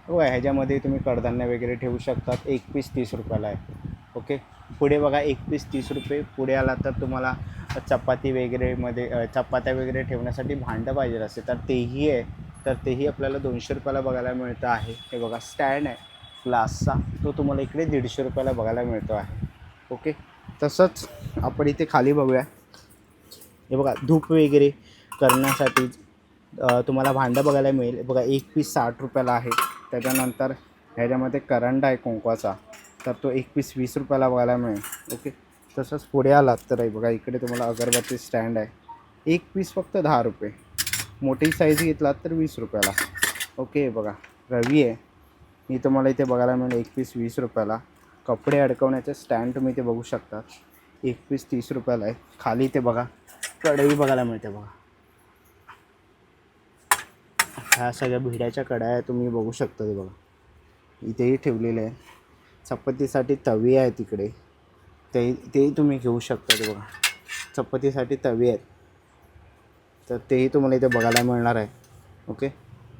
बघा ह्याच्यामध्ये तुम्ही कडधान्य वगैरे ठेवू शकतात. एक पीस 30 रुपयाला आहे. ओके, पुढे बघा एक पीस 30 रुपये. पुढे आला तर तुम्हाला चपाती वगैरेमध्ये चपात्या वगैरे ठेवण्यासाठी भांडं पाहिजे असेल तर तेही आहे. तर तेही आपल्याला 200 रुपयाला बघायला मिळतं आहे. हे बघा स्टँड आहे ग्लासचा. तो तुम्हाला इकडे 150 रुपयाला बघायला मिळतो आहे. ओके, तसंच आपण इथे खाली बघूया. हे बघा धूप वगैरे करण्यासाठी तुम्हाला भांडं बघायला मिळेल. बघा एक पीस 60 रुपयाला आहे. त्याच्यानंतर ह्याच्यामध्ये करंडा आहे कुंकवाचा तर तो एक पीस 20 रुपयाला बघायला मिळेल. ओके, तसंच पुढे आलात तर बघा इकडे तुम्हाला अगरबत्ती स्टँड आहे. एक पीस फक्त 10 रुपये. मोठी साईज घेतलात तर 20 रुपयाला. ओके, बघा रवी आहे. मी तुम्हाला इथे बघायला मिळेल एक पीस 20 रुपयाला. कपडे अडकवण्याचे स्टँड तुम्ही इथे बघू शकता. एक पीस 30 रुपयाला आहे. खाली इथे बघा कढई बघायला मिळते बघा. ह्या सगळ्या भिड्याच्या कढया तुम्ही बघू शकता. ते बघा इथेही ठेवलेले आहे. चपातीसाठी तवी आहे तिकडे तेही तुम्ही घेऊ शकता. ते बघा चपातीसाठी तवी आहेत तर तेही तुम्हाला इथे बघायला मिळणार आहे. ओके,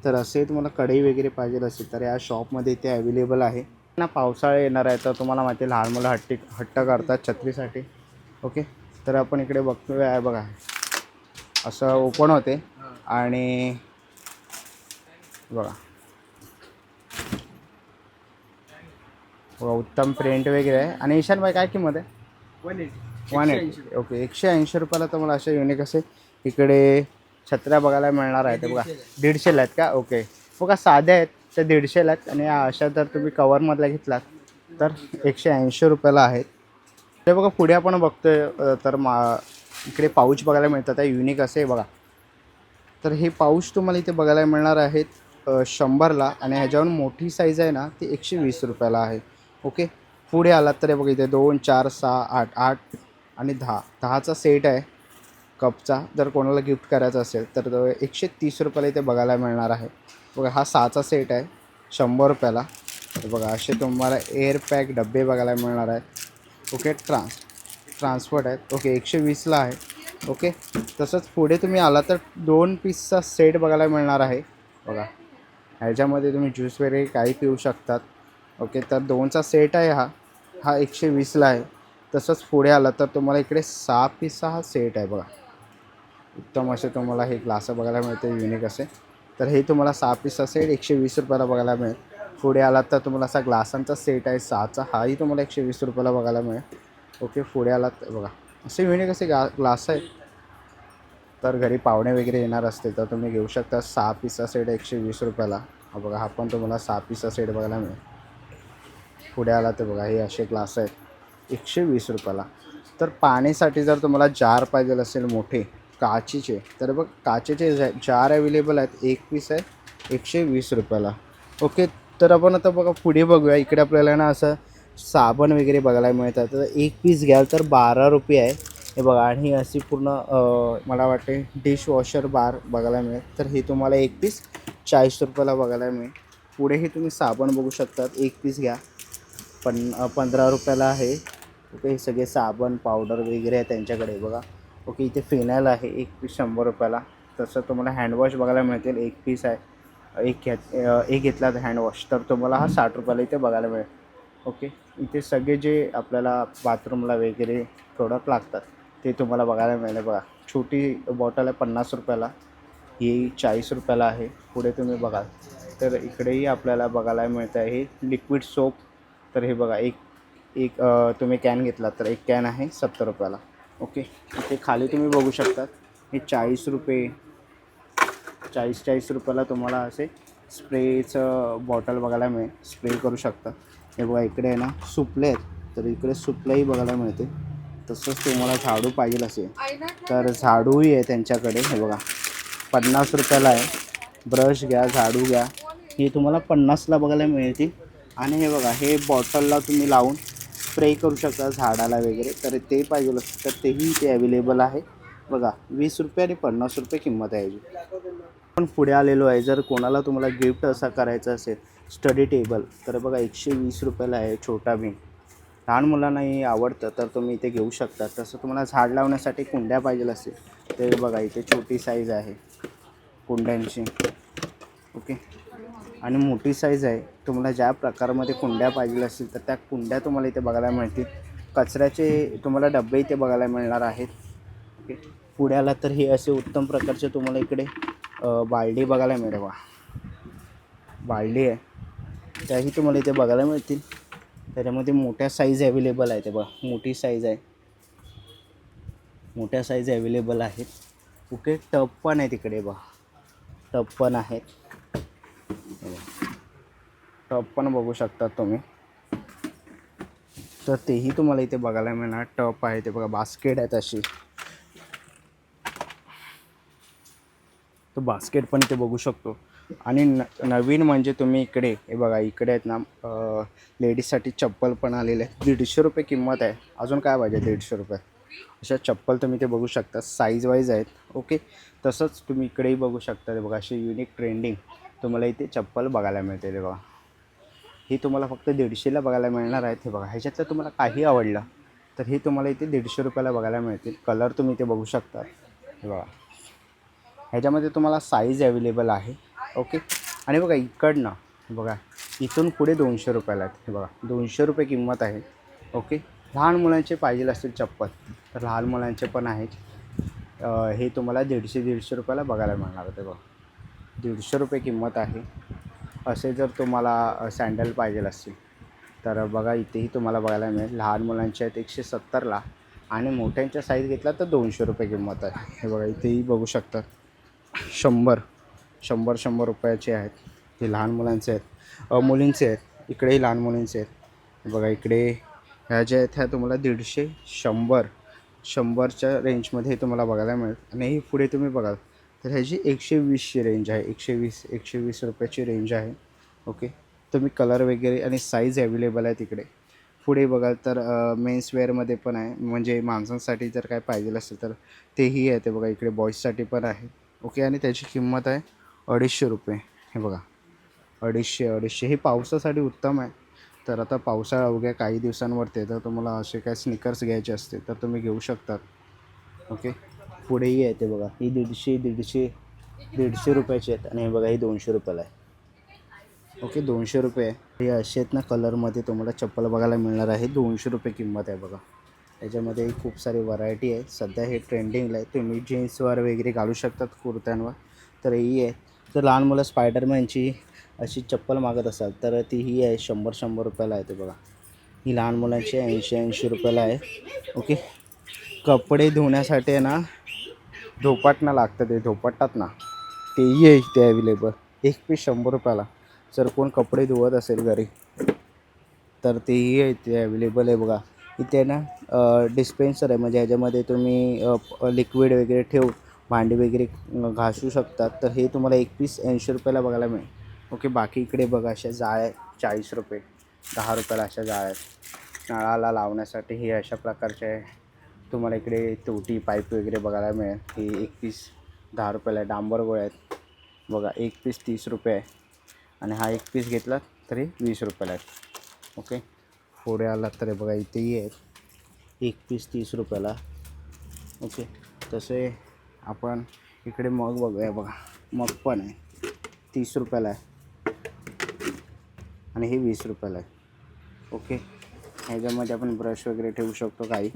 तर असे तुम्हाला कढई वगैरे पाहिजे असेल तर या शॉपमध्ये इथे अवेलेबल आहे ना. पावसाळा येणार आहे तर तुम्हाला माहिती आहे लहान मुलं हट्ट करतात छत्रीसाठी. ओके, तर आपण इकडे बघतो आहे बघा असं ओपन होते आणि बघा उत्तम प्रिंट वगैरे आहे. आणि ईशान भाई काय किंमत आहे? 180. ओके, 180 रुपयाला तुम्हाला असे युनिक असे इकडे छत्र्या बघायला मिळणार आहेत. बघा 150ला आहेत का? ओके, बघा साध्या आहेत त्या 150ला आहेत आणि अशा जर तुम्ही कवरमधल्या घेतलात तर 180 रुपयाला आहेत. ते बघा पुढे आपण बघतोय तर इकडे पाऊच बघायला मिळतात आहे युनिक असे बघा. तर हे पाऊच तुम्हाला इथे बघायला मिळणार आहेत 100ला आणि ह्याच्यावर मोठी साईज आहे ना ती 120 रुपयाला आहे. ओके, पुढे आलात तर बघा इथे 2, 4, 6, 8 आणि 10चा सेट आहे कपचा. जर कोणाला गिफ्ट करायचं असेल तर 130 रुपयाला इथे बघायला मिळणार आहे. बघा हा 6चा सेट आहे 100 रुपयाला. तर बघा असे तुम्हाला एअर पॅक डबे बघायला मिळणार आहेत. ओके, ट्रान्सपोर्ट आहेत. ओके, 120ला आहे. ओके, तसंच पुढे तुम्ही आला तर 2 पीसचा सेट बघायला मिळणार आहे. बघा ह्याच्यामध्ये तुम्ही ज्यूस वगैरे काही पिऊ शकतात. ओके, तर 2चा सेट आहे हा 120ला आहे. तसंच पुढे आला तर तुम्हाला इकडे 6 पीसचा हा सेट आहे बघा. उत्तम असे तुम्हाला हे ग्लास बघायला मिळते युनिक असे. तर हे तुम्हाला 6 पीस असेल 120 रुपयाला बघायला मिळेल. पुढे आलात तर तुम्हाला असा ग्लासांचा सेट आहे 6चा, हाही तुम्हाला 120 रुपयाला बघायला मिळेल. ओके, पुढे आलात बघा असे युनिक असे ग्लास आहेत. तर घरी पाहुणे वगैरे येणार असतील तर तुम्ही घेऊ शकता. 6 पीसचा सेट 120 रुपयाला. हा बघा, हा पण तुम्हाला 6 पीसचा सेट बघायला मिळेल. पुढे आला तर बघा हे असे ग्लास आहेत 120 रुपयाला. तर पाण्यासाठी जर तुम्हाला जार पाहिजे असेल मोठे काचेचे, तर बघ काचेचे जार अवेलेबल आहेत. एक पीस आहे 120 रुपयाला. ओके, तर आपण आता बघा पुढे बघूया. इकडे आपल्याला ना असं साबण वगैरे बघायला मिळतात. तर एक पीस घ्याल तर 12 रुपये आहे हे बघा. आणि अशी पूर्ण मला वाटते डिशवॉशर बार बघायला मिळेल. तर हे तुम्हाला एक पीस 40 रुपयाला बघायला मिळेल. पुढे हे तुम्ही साबण बघू शकतात. एक पीस घ्या 15 रुपयाला आहे. ओके, हे सगळे साबण पावडर वगैरे आहे त्यांच्याकडे बघा. ओके, इथे फिनाईल आहे एक पीस 100 रुपयाला. तसं तुम्हाला हँडवॉश बघायला मिळतील. एक पीस आहे, एक घेतला तर हँडवॉश तर तुम्हाला हा 60 रुपयाला इथे बघायला मिळेल. ओके, इथे सगळे जे आपल्याला बाथरूमला वगैरे प्रोडक्ट लागतात ते तुम्हाला बघायला मिळेल बघा. छोटी बॉटल आहे 50 रुपयाला, ही 40 रुपयाला आहे. पुढे तुम्ही बघाल तर इकडेही आपल्याला बघायला मिळतं आहे लिक्विड सोप. तर हे बघा एक एक तुम्ही कॅन घेतला तर एक कॅन आहे 70 रुपयाला. ओके, इथे खाली तुम्ही बघू शकतात हे 40 रुपये 40 रुपयाला तुम्हाला असे स्प्रेचं बॉटल बघायला मिळेल. स्प्रे करू शकता. हे बघा इकडे आहे ना सुपले आहेत, तर इकडे सुपलेही बघायला मिळते. तसंच तुम्हाला झाडू पाहिजे असेल तर झाडूही आहे त्यांच्याकडे. हे बघा 50 रुपयाला आहे. ब्रश घ्या, झाडू घ्या, हे तुम्हाला 50ला बघायला मिळतील. आणि हे बघा हे बॉटलला तुम्ही लावून स्प्रे करू शकता झाडाला वगैरे. तर ते पाहिजे असेल तर तेही इथे अवेलेबल आहे बघा. 20 रुपये आणि 50 रुपये किंमत आहे याची. पण पुढे आलेलो आहे. जर कोणाला तुम्हाला गिफ्ट असा करायचा असेल स्टडी टेबल, तर बघा 120 रुपयाला आहे छोटा बीन. लहान मुलांनाही आवडतं तर तुम्ही इथे घेऊ शकता. तसं तुम्हाला झाड लावण्यासाठी कुंड्या पाहिजे असेल तर बघा इथे छोटी साईज आहे कुंड्यांची. ओके, आणि मोठी साईज आहे. तुम्हाला ज्या प्रकारामध्ये कुंड्या पाहिजे असतील तर त्या कुंड्या तुम्हाला इथे बघायला मिळतील. कचऱ्याचे तुम्हाला डबे इथे बघायला मिळणार आहेत. ओके, पुढे आला तर हे असे उत्तम प्रकारचे तुम्हाला इकडे बालडी बघायला मिळेल बघा. बालडी आहे त्याही तुम्हाला इथे बघायला मिळतील. त्याच्यामध्ये मोठ्या साईज अवेलेबल आहे. ते बघा मोठी साईज आहे, मोठ्या साईज अवेलेबल आहेत. ओके, टब पण आहे तिकडे बघा, टब पण आहेत. टब पण बघू शकता तुम्ही. तर तेही तुम्हाला इथे बघायला मिळणार. टब आहे ते बघा, बास्केट आहेत अशी. तो बास्केट पण इथे बघू शकतो. आणि नवीन म्हणजे तुम्ही इकडे हे बघा इकडे आहेत ना लेडीजसाठी चप्पल पण आलेले आहेत. 150 रुपये किंमत आहे. अजून काय पाहिजे 150 रुपये. अशा चप्पल तुम्ही इथे बघू शकता, साईज वाईज आहेत. ओके, तसंच तुम्ही इकडेही बघू शकता. ते बघा अशी युनिक ट्रेंडिंग तुम्हाला इथे चप्पल बघायला मिळते. ते बघा ही तुम्हाला फक्त 150ला बघायला मिळणार आहेत. हे बघा ह्याच्यातलं तुम्हाला काही आवडलं तर हे तुम्हाला इथे 150 रुपयाला बघायला मिळतील. कलर तुम्ही इथे बघू शकता. हे बघा ह्याच्यामध्ये तुम्हाला साईज अवेलेबल आहे. ओके, आणि बघा इकडनं बघा इथून पुढे 200 रुपयाला आहेत. हे बघा 200 रुपये किंमत आहे. ओके, लहान मुलांचे पाहिजे असतील चप्पल तर लहान मुलांचे पण आहेत. हे तुम्हाला 150 रुपयाला बघायला मिळणार. ते बघा 150 रुपये किंमत आहे. असे जर तुम्हाला सँडल पाहिजे असतील तर बघा इथेही तुम्हाला बघायला मिळेल. लहान मुलांचे आहेत 170ला आणि मोठ्यांच्या साईज घेतला तर 200 रुपये किंमत आहे. हे बघा इथेही बघू शकतात 100 रुपयाचे आहेत. हे लहान मुलांचे आहेत, मुलींचे आहेत. इकडेही लहान मुलींचे आहेत. बघा इकडे ह्या ज्या आहेत ह्या तुम्हाला 150 100च्या रेंजमध्ये तुम्हाला बघायला मिळेल. आणि ही पुढे तुम्ही बघाल तर ह्याची 120ची रेंज आहे. 120 रुपयाची रेंज आहे. ओके, तुम्ही कलर वगैरे आणि साईज अवेलेबल आहे तिकडे. पुढे बघाल तर मेन्सवेअरमध्ये पण आहे. म्हणजे माणसांसाठी जर काय पाहिजे असेल तर तेही आहे. ते बघा इकडे बॉईजसाठी पण आहे. ओके, आणि त्याची किंमत आहे 250 रुपये. हे बघा 250 हे पावसासाठी उत्तम आहे. तर आता पावसाळा अवघ्या काही दिवसांवरती तर तुम्हाला असे काय स्निकर्स घ्यायचे असते तर तुम्ही घेऊ शकतात. ओके, पुढेही आहे ते बघा ही 150 रुपयाची आहेत. आणि हे बघा ही 200 रुपयाला आहे. ओके, 200 रुपये आहे. हे असे आहेत ना कलरमध्ये तुम्हाला चप्पल बघायला मिळणार आहे. 200 रुपये किंमत आहे बघा. याच्यामध्ये खूप सारी व्हरायटी आहे. सध्या हे ट्रेंडिंगला आहे. तुम्ही जीन्सवर वगैरे घालू शकतात, कुर्त्यांवर. तर ही आहे. तर लहान मुलं स्पायडरमॅनची अशी चप्पल मागत असाल तर ती ही आहे, 100 रुपयाला आहे. ते बघा, ही लहान मुलांची 80 रुपयाला आहे. ओके. कपडे धुण्यासाठी आहे ना, धोपाटणं लागतं, ते धोपाटतात ना, तेही आहे इथे अवेलेबल. एक पीस 100 रुपयाला. जर कोण कपडे धुवत असेल घरी तर तेही इथे अवेलेबल आहे. बघा, इथे ना डिस्पेन्सर आहे, म्हणजे ह्याच्यामध्ये तुम्ही लिक्विड वगैरे ठेवून भांडी वगैरे घासू शकतात. तर हे तुम्हाला एक पीस 80 रुपयाला बघायला मिळेल. ओके. बाकी इकडे बघा, अशा जाळ्या 40 रुपये, 10 रुपयाला अशा जाळ्या आहेत नळाला लावण्यासाठी. हे अशा प्रकारचे आहे. तुम्हाला इकडे तोटी पाईप वगैरे बघायला मिळेल. ही एक पीस 10 रुपयाला आहे. डांबर गोळ्या आहेत बघा, एक पीस 30 रुपये आहे. आणि हा एक पीस घेतला तरी 20 रुपयाला आहे. ओके. पुढे आलात तर बघा, इथेही आहेत एक पीस 30 रुपयाला. ओके. तसे आपण इकडे मग बघूया. बघा, मग पण आहे 30 रुपयाला आहे आणि हे 20 रुपयाला आहे. ओके. ह्याच्यामध्ये आपण ब्रश वगैरे ठेवू शकतो. काही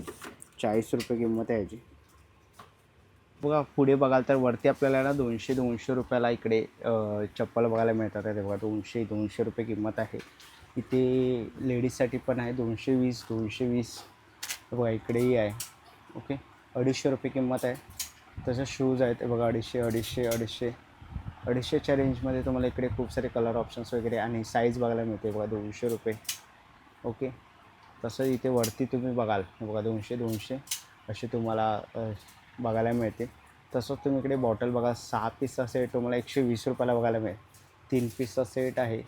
40 रुपये किंमत आहे याची. बघा, पुढे बघाल तर वरती आपल्याला ना 200 रुपयाला इकडे चप्पल बघायला मिळतात. ते बघा, 200 रुपये किंमत आहे. इथे लेडीजसाठी पण आहे 220. बघा, इकडेही आहे. ओके. 250 रुपये किंमत आहे. तसं शूज आहेत. बघा, 250च्या रेंजमध्ये तुम्हाला इकडे खूप सारे कलर ऑप्शन्स वगैरे आणि साईज बघायला मिळते. बघा, 200 रुपये. ओके. तसं इथे वरती तुम्ही बघाल, बघा, 200 असे तुम्हाला बघायला मिळते. तसंच तुम्ही इकडे बॉटल बघा, 6 पीसचा सेट तुम्हाला 120 रुपयाला बघायला मिळेल. 3 पीसचा सेट आहे,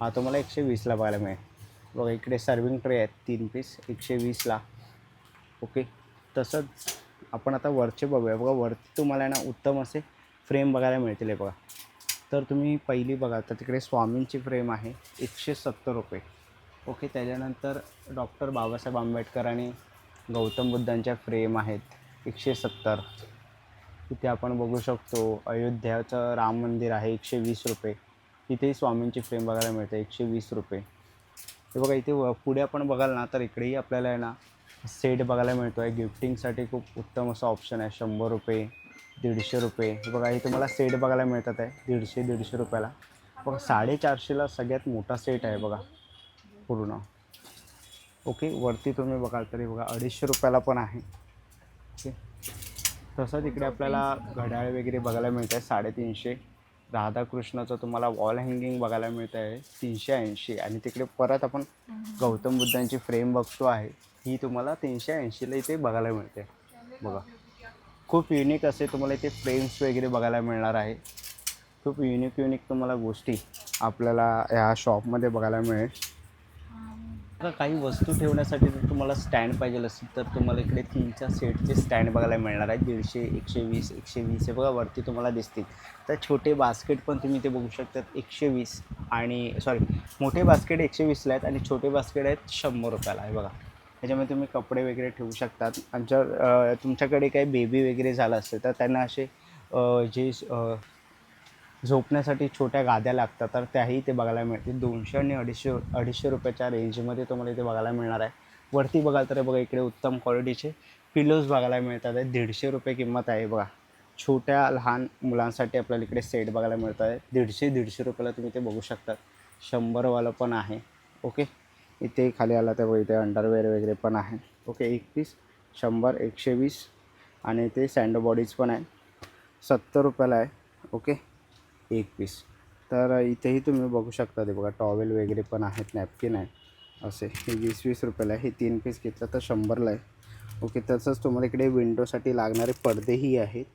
हा तुम्हाला 120ला बघायला मिळेल. बघा, इकडे सर्विंग ट्रे आहेत 3 पीस 120ला. ओके. तसंच आपण आता वरचे बघूया. बघा, वरती तुम्हाला ना उत्तम असे फ्रेम बघायला मिळतील. बघा, तर तुम्ही पहिली बघा तर तिकडे स्वामींची फ्रेम आहे 170 रुपये. ओके. त्याच्यानंतर डॉक्टर बाबासाहेब आंबेडकर आणि गौतम बुद्धांच्या फ्रेम आहेत 170. इथे आपण बघू शकतो अयोध्याचं राम मंदिर आहे 120 रुपये. इथेही स्वामींची फ्रेम बघायला मिळते 120 रुपये. हे बघा, इथे पुढे आपण बघाल ना तर इकडेही आपल्याला आहे ना सेट बघायला मिळतो आहे. गिफ्टिंगसाठी खूप उत्तम असा ऑप्शन आहे. 100 रुपये, 150 रुपये. हे बघा, हे तुम्हाला सेट बघायला मिळतात आहे 150 रुपयाला. बघा, 450ला सगळ्यात मोठा सेट आहे बघा पूर्ण. ओके. वरती तुम्ही बघाल तरी बघा 250 रुपयाला पण आहे. ओके. तसंच इकडे आपल्याला घड्याळ वगैरे बघायला मिळत आहे 350. राधाकृष्णाचं तुम्हाला वॉल हँगिंग बघायला मिळत आहे 380. आणि तिकडे परत आपण गौतम बुद्धांची फ्रेम बघतो आहे, ही तुम्हाला 380ला इथे बघायला मिळते. बघा, खूप युनिक असे तुम्हाला इथे फ्रेम्स वगैरे बघायला मिळणार आहे. खूप युनिक तुम्हाला गोष्टी आपल्याला ह्या शॉपमध्ये बघायला मिळेल. आता काही वस्तू ठेवण्यासाठी जर तुम्हाला स्टँड पाहिजे असेल तर तुम्हाला इकडे 3च्या सेटचे स्टँड बघायला मिळणार आहे 150, 120 हे बघा वरती तुम्हाला दिसतील. तर छोटे बास्केट पण तुम्ही इथे बघू शकतात 120. आणि सॉरी, मोठे बास्केट 120ला आहेत आणि छोटे बास्केट आहेत 100 रुपयाला आहे. बघा, त्याच्यामध्ये तुम्ही कपडे वगैरे ठेवू शकतात. आणि जर तुमच्याकडे काही बेबी वगैरे झालं असेल तर त्यांना असे जे झोपण्यासाठी छोट्या गाद्या लागतात तर त्याही इथे बघायला मिळतील. 200 आणि 250 रुपयाच्या रेंजमध्ये तुम्हाला इथे बघायला मिळणार आहे. वरती बघाल तर बघा, इकडे उत्तम क्वालिटीचे पिलोज बघायला मिळतात आहे 150 रुपये किंमत आहे. बघा, छोट्या लहान मुलांसाठी आपल्याला इकडे सेट बघायला मिळत आहे 150 रुपयाला तुम्ही ते बघू शकतात. 100वालं पण आहे. ओके. इथे खाली आला तर बघा, इथे अंडरवेअर वगैरे पण आहे. ओके. एक पीस 100, 120. आणि इथे सँडो बॉडीज पण आहे 70 रुपयाला आहे. ओके. एक पीस. तर इथेही तुम्ही बघू शकता. ते बघा, टॉवेल वगैरे पण आहेत, नॅपकिन आहे असे. हे 20 रुपयाला आहे. हे 3 पीस घेतलं तर 100ला आहे. ओके. तसंच तुम्हाला इकडे विंडोसाठी लागणारे पडदेही आहेत.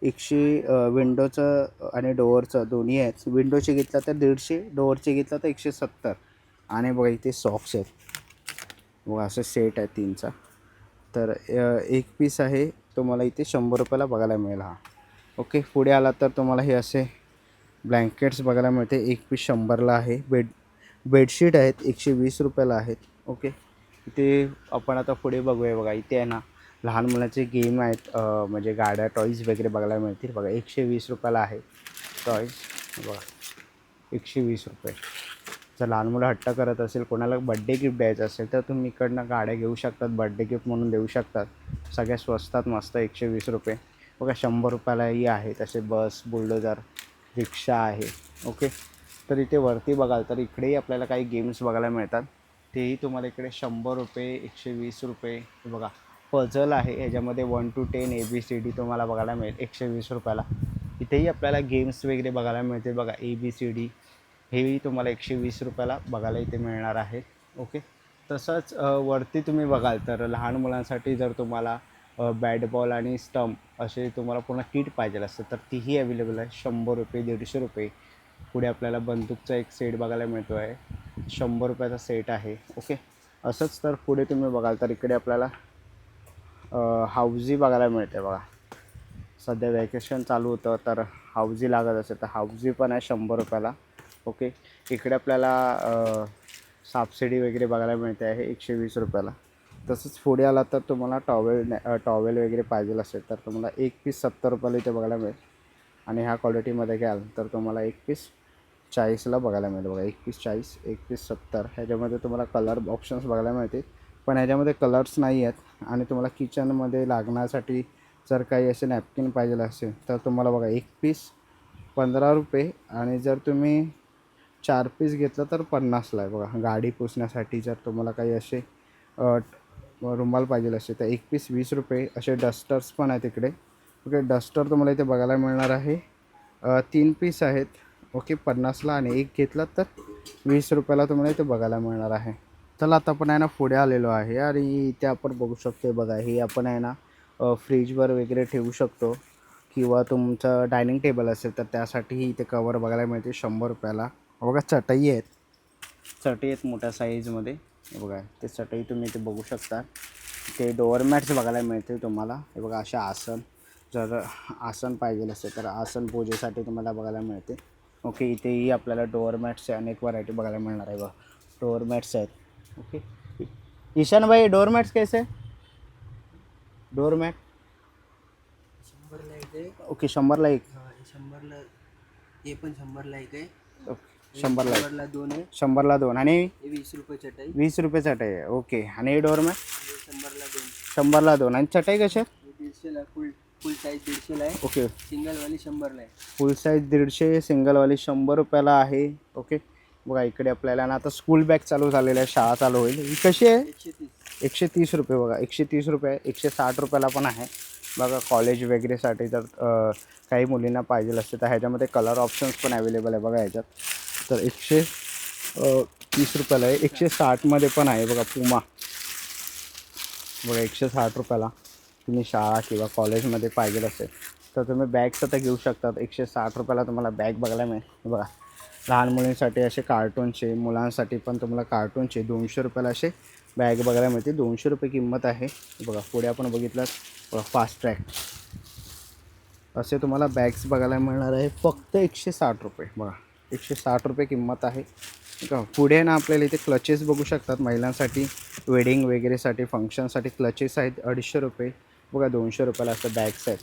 100 विंडोचं आणि डोअरचं दोन्ही आहेत. विंडोचे घेतला तर 150, डोअरचे घेतला तर 170. आणि बघा, इथे सॉक्स आहेत बघा, असं सेट आहे 3चा. तर एक पीस आहे तुम्हाला इथे 100 रुपयाला बघायला मिळेल हा. ओके. पुढे आला तर तुम्हाला हे असे ब्लँकेट्स बघायला मिळते. एक पीस 100ला आहे. बेडशीट आहेत 120 रुपयाला आहेत. ओके. इथे आपण आता पुढे बघूया. बघा, इथे आहे ना लहान मुलांचे गेम आहेत, म्हणजे गाड्या टॉईज वगैरे बघायला मिळतील. बघा, 120 रुपयाला आहे टॉईज. बघा, 120 रुपये. जर लहान मुलं हट्ट करत असेल, कोणाला बड्डे गिफ्ट द्यायचं असेल तर तुम्ही इकडनं गाड्या घेऊ शकतात, बड्डे गिफ्ट म्हणून देऊ शकतात. सगळ्या स्वस्तात मस्त 120 रुपये. बघा 100 रुपयालाही आहे. तसे बस, बुलडोजर, रिक्षा आहे. ओके. तर इथे वरती बघाल तर इकडेही आपल्याला काही गेम्स बघायला मिळतात. तेही तुम्हाला इकडे 100 रुपये, 120 रुपये. हे बघा पझल आहे, ह्याच्यामध्ये 1 to 10 ABCD तुम्हाला बघायला मिळेल 120 रुपयाला. इथेही आपल्याला गेम्स वगैरे बघायला मिळते. बघा ABCD हेही तुम्हाला 120 रुपयाला बघायला इथे मिळणार आहे. ओके. तसंच वरती तुम्ही बघाल तर लहान मुलांसाठी जर तुम्हाला बॅट बॉल आणि स्टंप असे तुम्हाला पूर्ण किट पाहिजे असेल तर तीही अवेलेबल आहे. 100 रुपये, 150 रुपये. पुढे आपल्याला बंदूकचा एक सेट बघायला मिळतो आहे, 100 रुपयाचा सेट आहे. ओके. असंच तर पुढे तुम्ही बघाल तर इकडे आपल्याला हाऊजी बघायला मिळते. बघा सध्या वॅकेशन चालू होतं तर हाऊजी लागत असेल तर हाऊजी पण आहे 100 रुपयाला. ओके. इकडे आपल्याला सापशिडी वगैरे बघायला मिळते आहे 120 रुपयाला. तसंच पुढे आला तर तुम्हाला टॉवेल वगैरे पाहिजे असेल तर तुम्हाला एक पीस 70 रुपयाला इथे बघायला मिळेल. आणि ह्या क्वालिटीमध्ये घ्याल तर तुम्हाला एक पीस 40ला बघायला मिळेल. बघा एक पीस 40, एक पीस 70. ह्याच्यामध्ये तुम्हाला कलर ऑप्शन्स बघायला मिळतील, पण ह्याच्यामध्ये कलर्स नाही आहेत. आणि तुम्हाला किचनमध्ये लागण्यासाठी जर काही असे नॅपकिन पाहिजे असेल तर तुम्हाला बघा एक पीस 15 रुपये. आणि जर तुम्ही 4 पीस घेतलं तर 50ला आहे. बघा गाडी पुसण्यासाठी जर तुम्हाला काही असे रुमाल पाहिजे असेल तर एक पीस 20 रुपये. असे डस्टर्स पण आहेत इकडे. ओके. डस्टर तुम्हाला इथे बघायला मिळणार आहे. 3 पीस आहेत. ओके 50ला. आणि एक घेतला तर 20 रुपयाला तुम्हाला इथे बघायला मिळणार आहे. चला आता आपण आहे ना पुढे आलेलो आहे आणि इथे आपण बघू शकतो. बघा हे आपण आहे ना फ्रीजवर वगैरे ठेवू शकतो, किंवा तुमचं डायनिंग टेबल असेल तर त्यासाठीही इथे कवर बघायला मिळते 100 रुपयाला. बघा चटई आहेत, चटई आहेत मोठ्या साईजमध्ये. हे बघा ते चटई तुम्ही इथे बघू शकता. ते डोअरमॅट्स बघायला मिळते तुम्हाला. हे बघा अशा आसन, जर आसन पाहिजे असेल तर आसन पूजेसाठी तुम्हाला बघायला मिळते. ओके. इथेही आपल्याला डोअरमॅट्सचे अनेक व्हरायटी बघायला मिळणार आहे. बघा डोअरमॅट्स आहेत. ओके. ईशान भाई डोअरमॅट्स कैसे? डोअरमॅट 100ला एक आहे. ओके 100ला एक. हा, हे 100ला, हे पण 100ला एक आहे. ओके 100ला एक. 100ला दोन आहे. 100ला 2. आणि हे 20 रुपये चटाई. 20 रुपये चटई आहे. ओके. आणि हे डोअरमॅट हे 100ला दोन. 100ला 2. आणि चटई कशी आहे? हे 150ला फुल साईज 150ला आहे. ओके. सिंगलवाली 100ला आहे. फुल साईज 150, सिंगलवाली 100 रुपयाला आहे. ओके. बघा इकडे आपल्याला ना आता स्कूल बॅग चालू झालेलं आहे, शाळा चालू होईल. ही कशी आहे? 130. 130 रुपये. बघा 130 रुपये. 160 रुपयाला पण आहे. बघा कॉलेज वगैरेसाठी जर काही मुलींना पाहिजे असते तर ह्याच्यामध्ये कलर ऑप्शन्स पण अवेलेबल आहे. बघा ह्याच्यात तर 130 रुपयाला आहे. 160मध्ये पण आहे. बघा पुमा. बघा 160 रुपयाला. तुम्ही शाळा किंवा कॉलेजमध्ये पाहिजे असेल तर तुम्ही बॅग्स आता घेऊ शकतात. 160 रुपयाला तुम्हाला बॅग बघायला मिळेल. बघा लहान मुलींसाठी असे कार्टूनचे, मुलांसाठी पण तुम्हाला कार्टूनचे 200 रुपयाला असे बॅग बघायला मिळते. 200 रुपये किंमत आहे. बघा पुढे आपण बघितलं बघा फास्ट ट्रॅक, असे तुम्हाला बॅग्स बघायला मिळणार आहे फक्त 160 रुपये. बघा 160 रुपये किंमत आहे. का पुढे ना आपल्याला इथे क्लचेस बघू शकतात महिलांसाठी, वेडिंग वगैरेसाठी, फंक्शनसाठी क्लचेस आहेत 250 रुपये. बघा 200 रुपयाला असं बॅग्स आहेत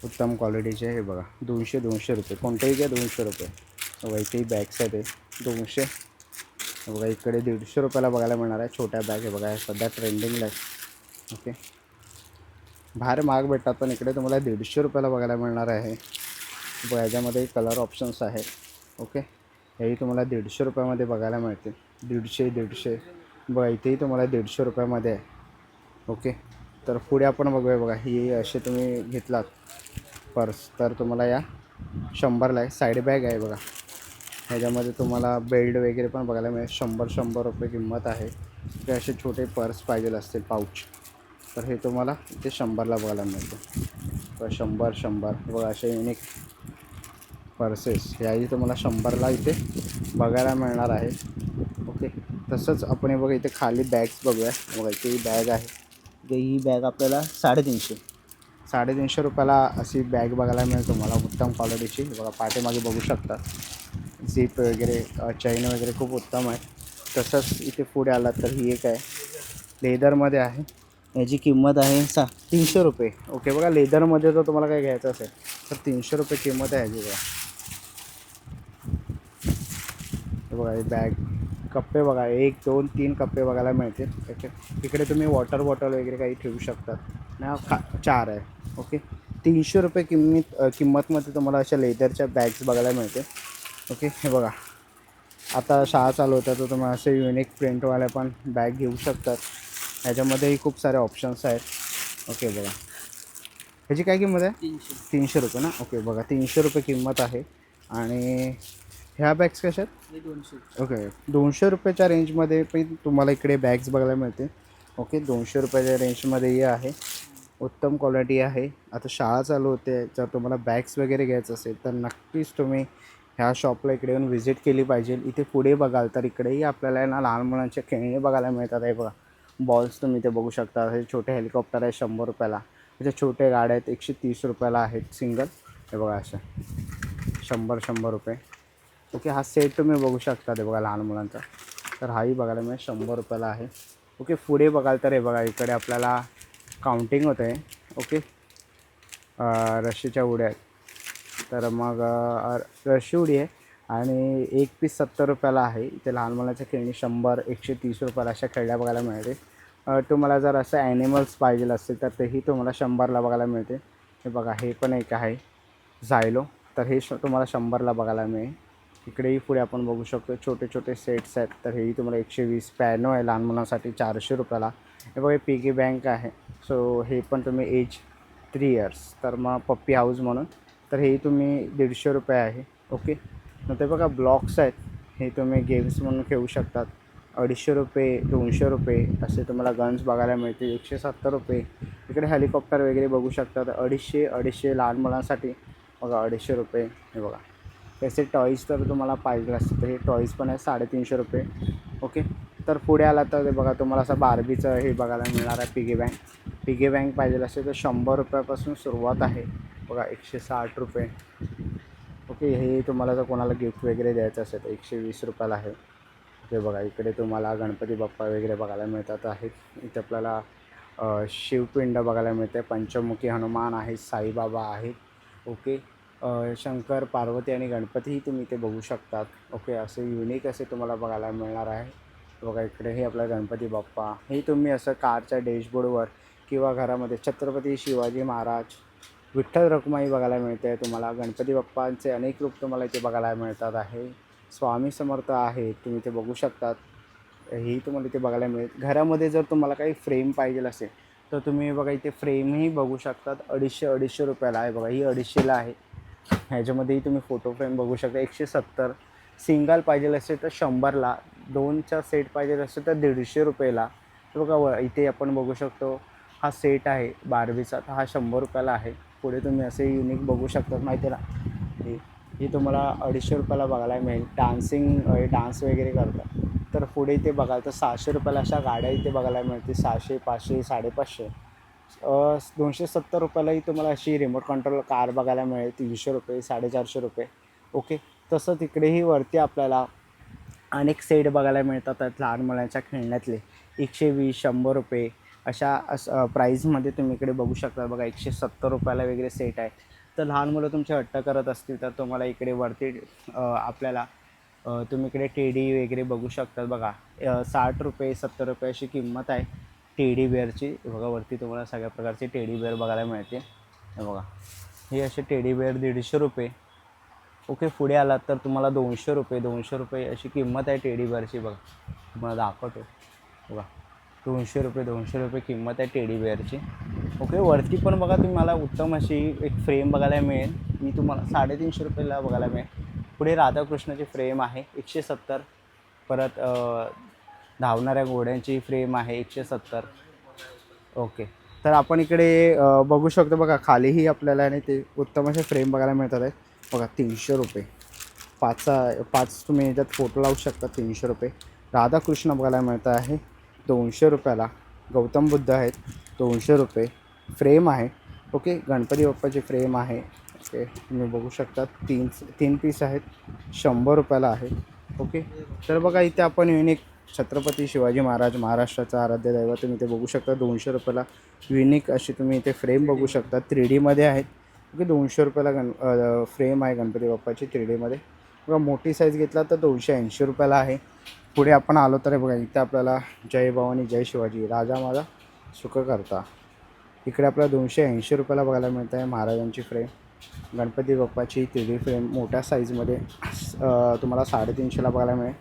उत्तम क्वालिटीचे. हे बघा 200 रुपये. कोणतेही घ्या 200 रुपये. बघा इथेही बॅग्स आहेत 200. बघा इकडे 150 रुपयाला बघायला मिळणार आहे छोट्या बॅग. हे बघा सध्या ट्रेंडिंगला आहे. ओके. बाहेर महाग भेटतात पण इकडे तुम्हाला 150 रुपयाला बघायला मिळणार आहे. बघा याच्यामध्ये कलर ऑप्शन्स आहेत. ओके. हेही तुम्हाला 150 रुपयामध्ये बघायला मिळतील. 150. बघा इथेही तुम्हाला 150 रुपयामध्ये आहे. ओके. तर पुढे आपण बघूया. बघा ही असे तुम्ही घेतलात पर्स तर तुम्हाला या 100ला आहे. साईड बॅग आहे. बघा ह्याच्यामध्ये तुम्हाला बेल्ट वगैरे पण बघायला मिळेल. 100 रुपये किंमत आहे. ते असे छोटे पर्स पाहिजे असतील पाऊच तर हे तुम्हाला इथे 100ला बघायला मिळतं. 100. बघा असे युनिक पर्सेस ह्याही तुम्हाला 100ला इथे बघायला मिळणार आहे. ओके. तसंच आपण हे बघा इथे खाली बॅग्स बघूया. बघा इथे ही बॅग आहे. ही बॅग आपल्याला 350 रुपयाला अशी बॅग बघायला मिळेल तुम्हाला उत्तम क्वालिटीची. बघा पाठीमागे बघू शकता झिप वगैरे, चैन वगैरे खूप उत्तम आहे. तसंच इथे पुढे आलात तर ही एक आहे लेदरमध्ये आहे. याची किंमत आहे 300 रुपये. ओके. बघा लेदरमध्ये जर तुम्हाला काही घ्यायचं असेल तर 300 रुपये किंमत आहे ह्याची. बघा हे बॅग कप्पे बघा 1 2 3 कप्पे बघायला मिळते. ओके, इकडे तुम्ही वॉटर बॉटल वगैरे काही ठेवू शकतात ना. 4 आहे. ओके, 300 रुपये किंमतमध्ये तुम्हाला अशा लेदरच्या बॅग्स बघायला मिळते. ओके, हे बघा आता शाळा चालू होत्या तर तुम्ही असे युनिक प्रिंटवाले पण बॅग घेऊ शकतात. ह्याच्यामध्येही खूप सारे ऑप्शन्स आहेत. ओके बघा, ह्याची काय किंमत आहे? 300. 300 रुपये ना. ओके बघा 300 रुपये किंमत आहे. आणि ह्या बॅग्स कशा आहेत? हे 200. ओके, 200 रुपयाच्या रेंजमध्ये पण तुम्हाला इकडे बॅग्स बघायला मिळते. ओके, 200 रुपयाच्या रेंजमध्ये हे आहे. उत्तम क्वालिटी आहे. आता शाळा चालू होते, जर तुम्हाला बॅग्स वगैरे घ्यायचं असेल तर नक्कीच तुम्ही ह्या शॉपला इकडे येऊन व्हिजिट केली पाहिजे. इथे पुढे बघाल तर इकडेही आपल्याला ना लहान मुलांचे खेळणे बघायला मिळतात. आहे बघा बॉल्स तुम्ही इथे बघू शकता. हे छोटे हेलिकॉप्टर आहे 100 रुपयाला. त्याच्या छोटे गाड्या आहेत 130 रुपयाला आहेत सिंगल. हे बघा अशा 100 रुपये. ओके, हा सेट तुम्ही बघू शकता. ते बघा लहान मुलांचा, तर हाही बघायला मिळेल 100 रुपयाला आहे. ओके, पुढे बघाल तर हे बघा इकडे आपल्याला काउंटिंग होतं आहे. ओके, रशीच्या उड्या आहेत. तर मग रशी उडी आहे आणि एक पीस 70 रुपयाला आहे. इथे लहान मुलांच्या खेळणी 100 130 रुपयाला अशा खेळण्या बघायला मिळते. तुम्हाला जर असं ॲनिमल्स पाहिजे असेल तर तेही तुम्हाला 100ला बघायला मिळते. हे बघा हे पण एक आहे झायलो, तर हे तुम्हाला 100ला बघायला मिळेल. इकडेही पुढे आपण बघू शकतो छोटे छोटे सेट्स आहेत, तर हेही तुम्हाला 120. पॅनो आहे लहान मुलांसाठी 400 रुपयाला. हे बघा पिगी बँक आहे. सो हे पण तुम्ही एज 3 इयर्स, तर मग पप्पी हाऊस म्हणून, तर हेही तुम्ही 150 रुपये आहे. ओके, नंतर बघा ब्लॉक्स आहेत. हे तुम्ही गेम्स म्हणून खेळू शकतात. 250 रुपये 200 रुपये असे तुम्हाला गन्स बघायला मिळतील. 170 रुपये. इकडे हेलिकॉप्टर वगैरे बघू शकतात. 250 लहान मुलांसाठी बघा 250 रुपये. हे बघा त्याचे टॉईज तर तुम्हाला पाहिजे असतील तर हे टॉईज पण आहे 350 रुपये. ओके, तर पुढे आला तर ते बघा तुम्हाला असं बार्बीचं हे बघायला मिळणार आहे पिगी बँक. पिगी बँक पाहिजे असेल तर 100 रुपयापासून सुरुवात आहे. बघा 160 रुपये. ओके, हे तुम्हाला जर कोणाला गिफ्ट वगैरे द्यायचं असेल तर 120 रुपयाला आहे. ते बघा इकडे तुम्हाला गणपती बाप्पा वगैरे बघायला मिळतात आहेत. इथे आपल्याला शिवपिंड बघायला मिळते. पंचमुखी हनुमान आहेत, साईबाबा आहेत. ओके, शंकर पार्वती आणि गणपतीही तुम्ही इथे बघू शकतात. ओके, असे युनिक असे तुम्हाला बघायला मिळणार आहे. बघा इकडे हे आपला गणपती बाप्पा, हे तुम्ही असं कारच्या डॅशबोर्डवर किंवा घरामध्ये छत्रपती शिवाजी महाराज, विठ्ठल रखुमाई बघायला मिळते तुम्हाला. गणपती बाप्पांचे अनेक रूप तुम्हाला इथे बघायला मिळतात आहे. स्वामी समर्थ आहे, तुम्ही इथे बघू शकतात. ही तुम्हाला इथे बघायला मिळेल. घरामध्ये जर तुम्हाला काही फ्रेम पाहिजे असेल तर तुम्ही बघा इथे फ्रेमही बघू शकतात. 250 रुपयाला आहे. बघा ही 250ला आहे. ह्याच्यामध्येही तुम्ही फोटो फ्रेम बघू शकता. 170. सिंगल पाहिजे असेल तर 100ला. 2चा सेट पाहिजे असेल तर 150 रुपयाला. तर बघा इथे आपण बघू शकतो हा सेट आहे बार्बीचा, तर हा 100 रुपयाला आहे. पुढे तुम्ही असे युनिक बघू शकतात माहिती आहे ना. ही तुम्हाला 250 रुपयाला बघायला मिळेल. डान्स वगैरे करतात. तर पुढे इथे बघाल तर 600 रुपयाला अशा गाड्या इथे बघायला मिळतील. 600 500 550. 270 रुपयालाही तुम्हाला अशी रिमोट कंट्रोल कार बघायला मिळेल. 300 रुपये 450 रुपये. ओके, तसंच इकडेही वरती आपल्याला अनेक सेट बघायला मिळतात लहान मुलांच्या खेळण्यातले. 120 100 रुपये अशा प्राईजमध्ये तुम्ही इकडे बघू शकता. बघा 170 रुपयाला वगैरे सेट आहे. तर लहान मुलं तुमचे हट्ट करत असतील तर तुम्हाला इकडे वरती आपल्याला तुम्ही इकडे टेडी वगैरे बघू शकतात. बघा 60 रुपये 70 रुपये अशी किंमत आहे टेडी बेअरची. बघा वरती तुम्हाला सगळ्या प्रकारचे टेडी बेअर बघायला मिळते. हे बघा हे असे टेडी बेअर 150 रुपये. ओके, पुढे आलात तर तुम्हाला 200 रुपये अशी किंमत आहे टेडी बेअरची. बघा तुम्हाला दाखवतो. बघा 200 रुपये किंमत आहे टेडी बेअरची. ओके, वरती पण बघा तुम्हाला उत्तम अशी एक फ्रेम बघायला मिळेल. मी तुम्हाला 350 रुपयाला बघायला मिळेल. पुढे राधाकृष्णाची फ्रेम आहे 170. परत धावणाऱ्या घोड्यांची फ्रेम आहे 170. ओके, तर आपण इकडे बघू शकतो. बघा खालीही आपल्याला आणि ते उत्तम असे फ्रेम बघायला मिळतात आहे. बघा 300 रुपये. 5 तुम्ही याच्यात फोटो लावू शकता. 300 रुपये. राधाकृष्ण बघायला मिळतं आहे 200 रुपयाला. गौतम बुद्ध आहेत 200 रुपये. फ्रेम आहे. ओके, गणपती बाप्पाची फ्रेम आहे. ओके, तुम्ही बघू शकता. 3 पीस आहेत 100 रुपयाला आहे. ओके, तर बघा इथे आपण युनिक छत्रपती शिवाजी महाराज, महाराष्ट्राचा आराध्य दैवत, तुम्ही इथे बघू शकता 200 रुपयाला. युनिक अशी तुम्ही इथे फ्रेम बघू शकता. 3Dमध्ये आहेत. ओके, 200 रुपयाला फ्रेम आहे गणपती बाप्पाची 3Dमध्ये. बघा मोठी साईज घेतला तर 280 रुपयाला आहे. पुढे आपण आलो तर बघा इथे आपल्याला जय भवानी जय शिवाजी राजा माझा सुख करता, इकडे आपल्याला 280 रुपयाला बघायला मिळत आहे. महाराजांची फ्रेम, गणपती बाप्पाची 3D फ्रेम मोठ्या साईजमध्ये तुम्हाला 350ला बघायला मिळेल.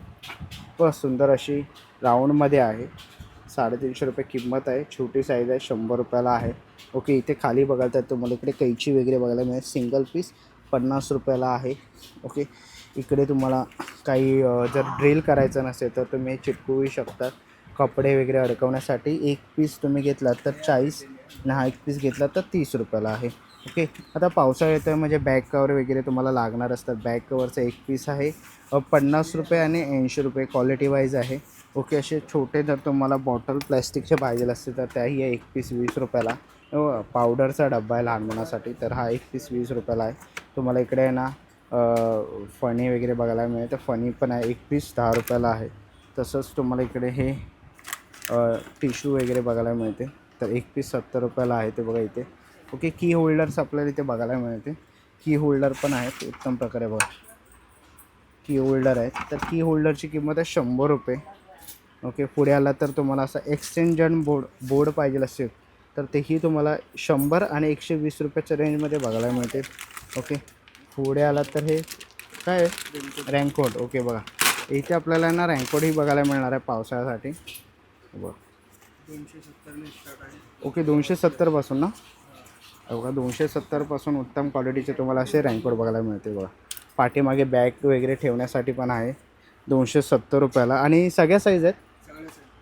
व सुंदर अशी राऊंडमध्ये आहे. 350 रुपये किंमत आहे. छोटी साईज आहे 100 रुपयाला आहे. ओके, इथे खाली बघाल तर तुम्हाला इकडे कैची वगैरे बघायला मिळेल. सिंगल पीस 50 रुपयाला आहे. ओके, इकडे तुम्हाला काही जर ड्रिल करायचं नसेल तर तुम्ही चिटकवू शकता. कपडे वगैरे अडकवण्यासाठी एक पीस तुम्ही घेतला तर 40 आणि हा एक पीस घेतला तर 30 रुपयाला आहे. ओके, आता पावसाळा येतो आहे म्हणजे बॅक कवर वगैरे तुम्हाला लागणार असतात. बॅक कवरचा एक पीस आहे 50 रुपये आणि 80 रुपये क्वालिटी वाईज आहे. ओके, असे छोटे जर तुम्हाला बॉटल प्लॅस्टिकचे पाहिजे असते तर त्याही आहे एक पीस 20 रुपयाला. पावडरचा डब्बा आहे लहान मुलांसाठी तर हा एक पीस 20 रुपयाला आहे. तुम्हाला इकडे आहे ना फणी वगैरे बघायला मिळेल तर फणी पण आहे एक पीस 10 रुपयाला आहे. तसंच तुम्हाला इकडे हे टिश्यू वगैरे बघायला मिळते तर एक पीस 70 रुपयाला आहे ते बघा इथे. ओके, की होल्डर्स आपल्याला इथे बघायला मिळते. की होल्डर पण आहेत उत्तम प्रकारे बघा. की होल्डर आहेत तर की होल्डरची किंमत आहे 100 रुपये. ओके, पुढे आला तर तुम्हाला असा एक्सटेंजन बोर्ड पाहिजे असेल तर तेही तुम्हाला 100 आणि 120 रुपयाच्या रेंजमध्ये बघायला मिळते. ओके, पुढे आला तर हे काय आहे रँकोट. ओके बघा इथे आपल्याला ना रँकोटही बघायला मिळणार आहे पावसाळ्यासाठी. बघा 270 स्टार्ट आहे. ओके, 270पासून ना बघा 270पासून उत्तम क्वालिटीचे तुम्हाला असे रँकोट बघायला मिळते. बघा पाठीमागे बॅग वगैरे ठेवण्यासाठी पण आहे 270 रुपयाला आणि सगळ्या साईज आहेत.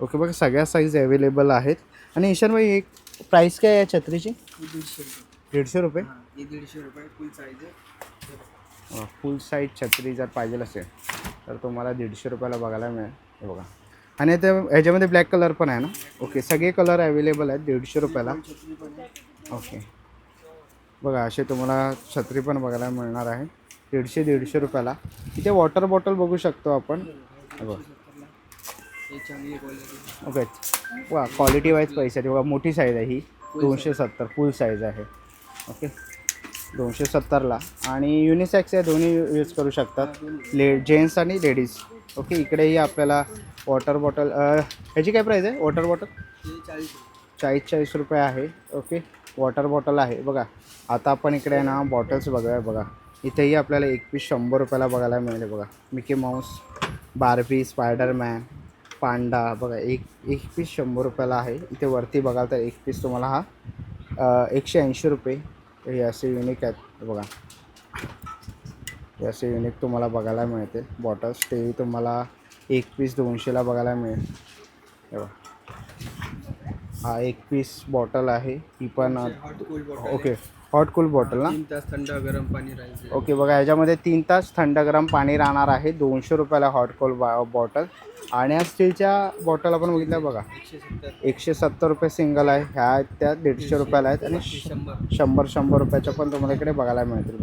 ओके, बघा सगळ्या साईज अवेलेबल आहेत. आणि ईशान भाई एक प्राईस काय आहे छत्रीची? 150 रुपये. हे 150 रुपये फुल साईज आहे. फुल साईज छत्री जर पाहिजे असेल तर तुम्हाला 150 रुपयाला बघायला मिळेल. हे बघा आणि ते ह्याच्यामध्ये ब्लॅक कलर पण आहे ना. ओके, सगळे कलर अवेलेबल आहेत 150 रुपयाला. ओके, बघा असे तुम्हाला छत्री पण बघायला मिळणार आहे 150 रुपयाला. इथे वॉटर बॉटल बघू शकतो आपण. बघा हे चांगली क्वालिटी. ओके, वा क्वालिटी वाईज पैशाची बघा मोठी साईज आहे ही 270 फुल साईज आहे. ओके 270ला आणि युनिसेक्स आहे दोन्ही यूज करू शकतात जेंट्स आणि लेडीज. ओके, इकडेही आपल्याला वॉटर बॉटल ह्याची काय प्राईस आहे वॉटर बॉटल? हे 40 रुपये आहे. ओके, वॉटर बॉटल आहे. बघा आता आपण इकडे ना बॉटल्स बघूया. बघा इथेही आपल्याला एक पीस 100 रुपयाला बघायला मिळेल. बघा Mickey Mouse, Barbie, Spiderman, Panda बघा एक पीस 100 रुपयाला आहे. इथे वरती बघाल तर एक पीस तुम्हाला हा 180 रुपये. हे असे युनिक आहेत बघा. हे असे युनिक तुम्हाला बघायला मिळते बॉटल्स. तेही तुम्हाला एक पीस 200ला बघायला मिळेल. हे बघा हा एक पीस बॉटल आहे ही पण. ओके, हॉट कूल बॉटल ना. 3 तास थंड गरम पाणी राहील. ओके, बघा ह्याच्यामध्ये 3 तास थंड गरम पाणी राहणार आहे. 200 रुपयाला हॉट कूल बॉटल. आणि या स्टीलच्या बॉटल आपण बघितल्या बघा 170 रुपये सिंगल आहे. ह्या त्या 150 रुपयाला आहेत आणि 100 रुपयाच्या पण तुम्हाला इकडे बघायला मिळतील.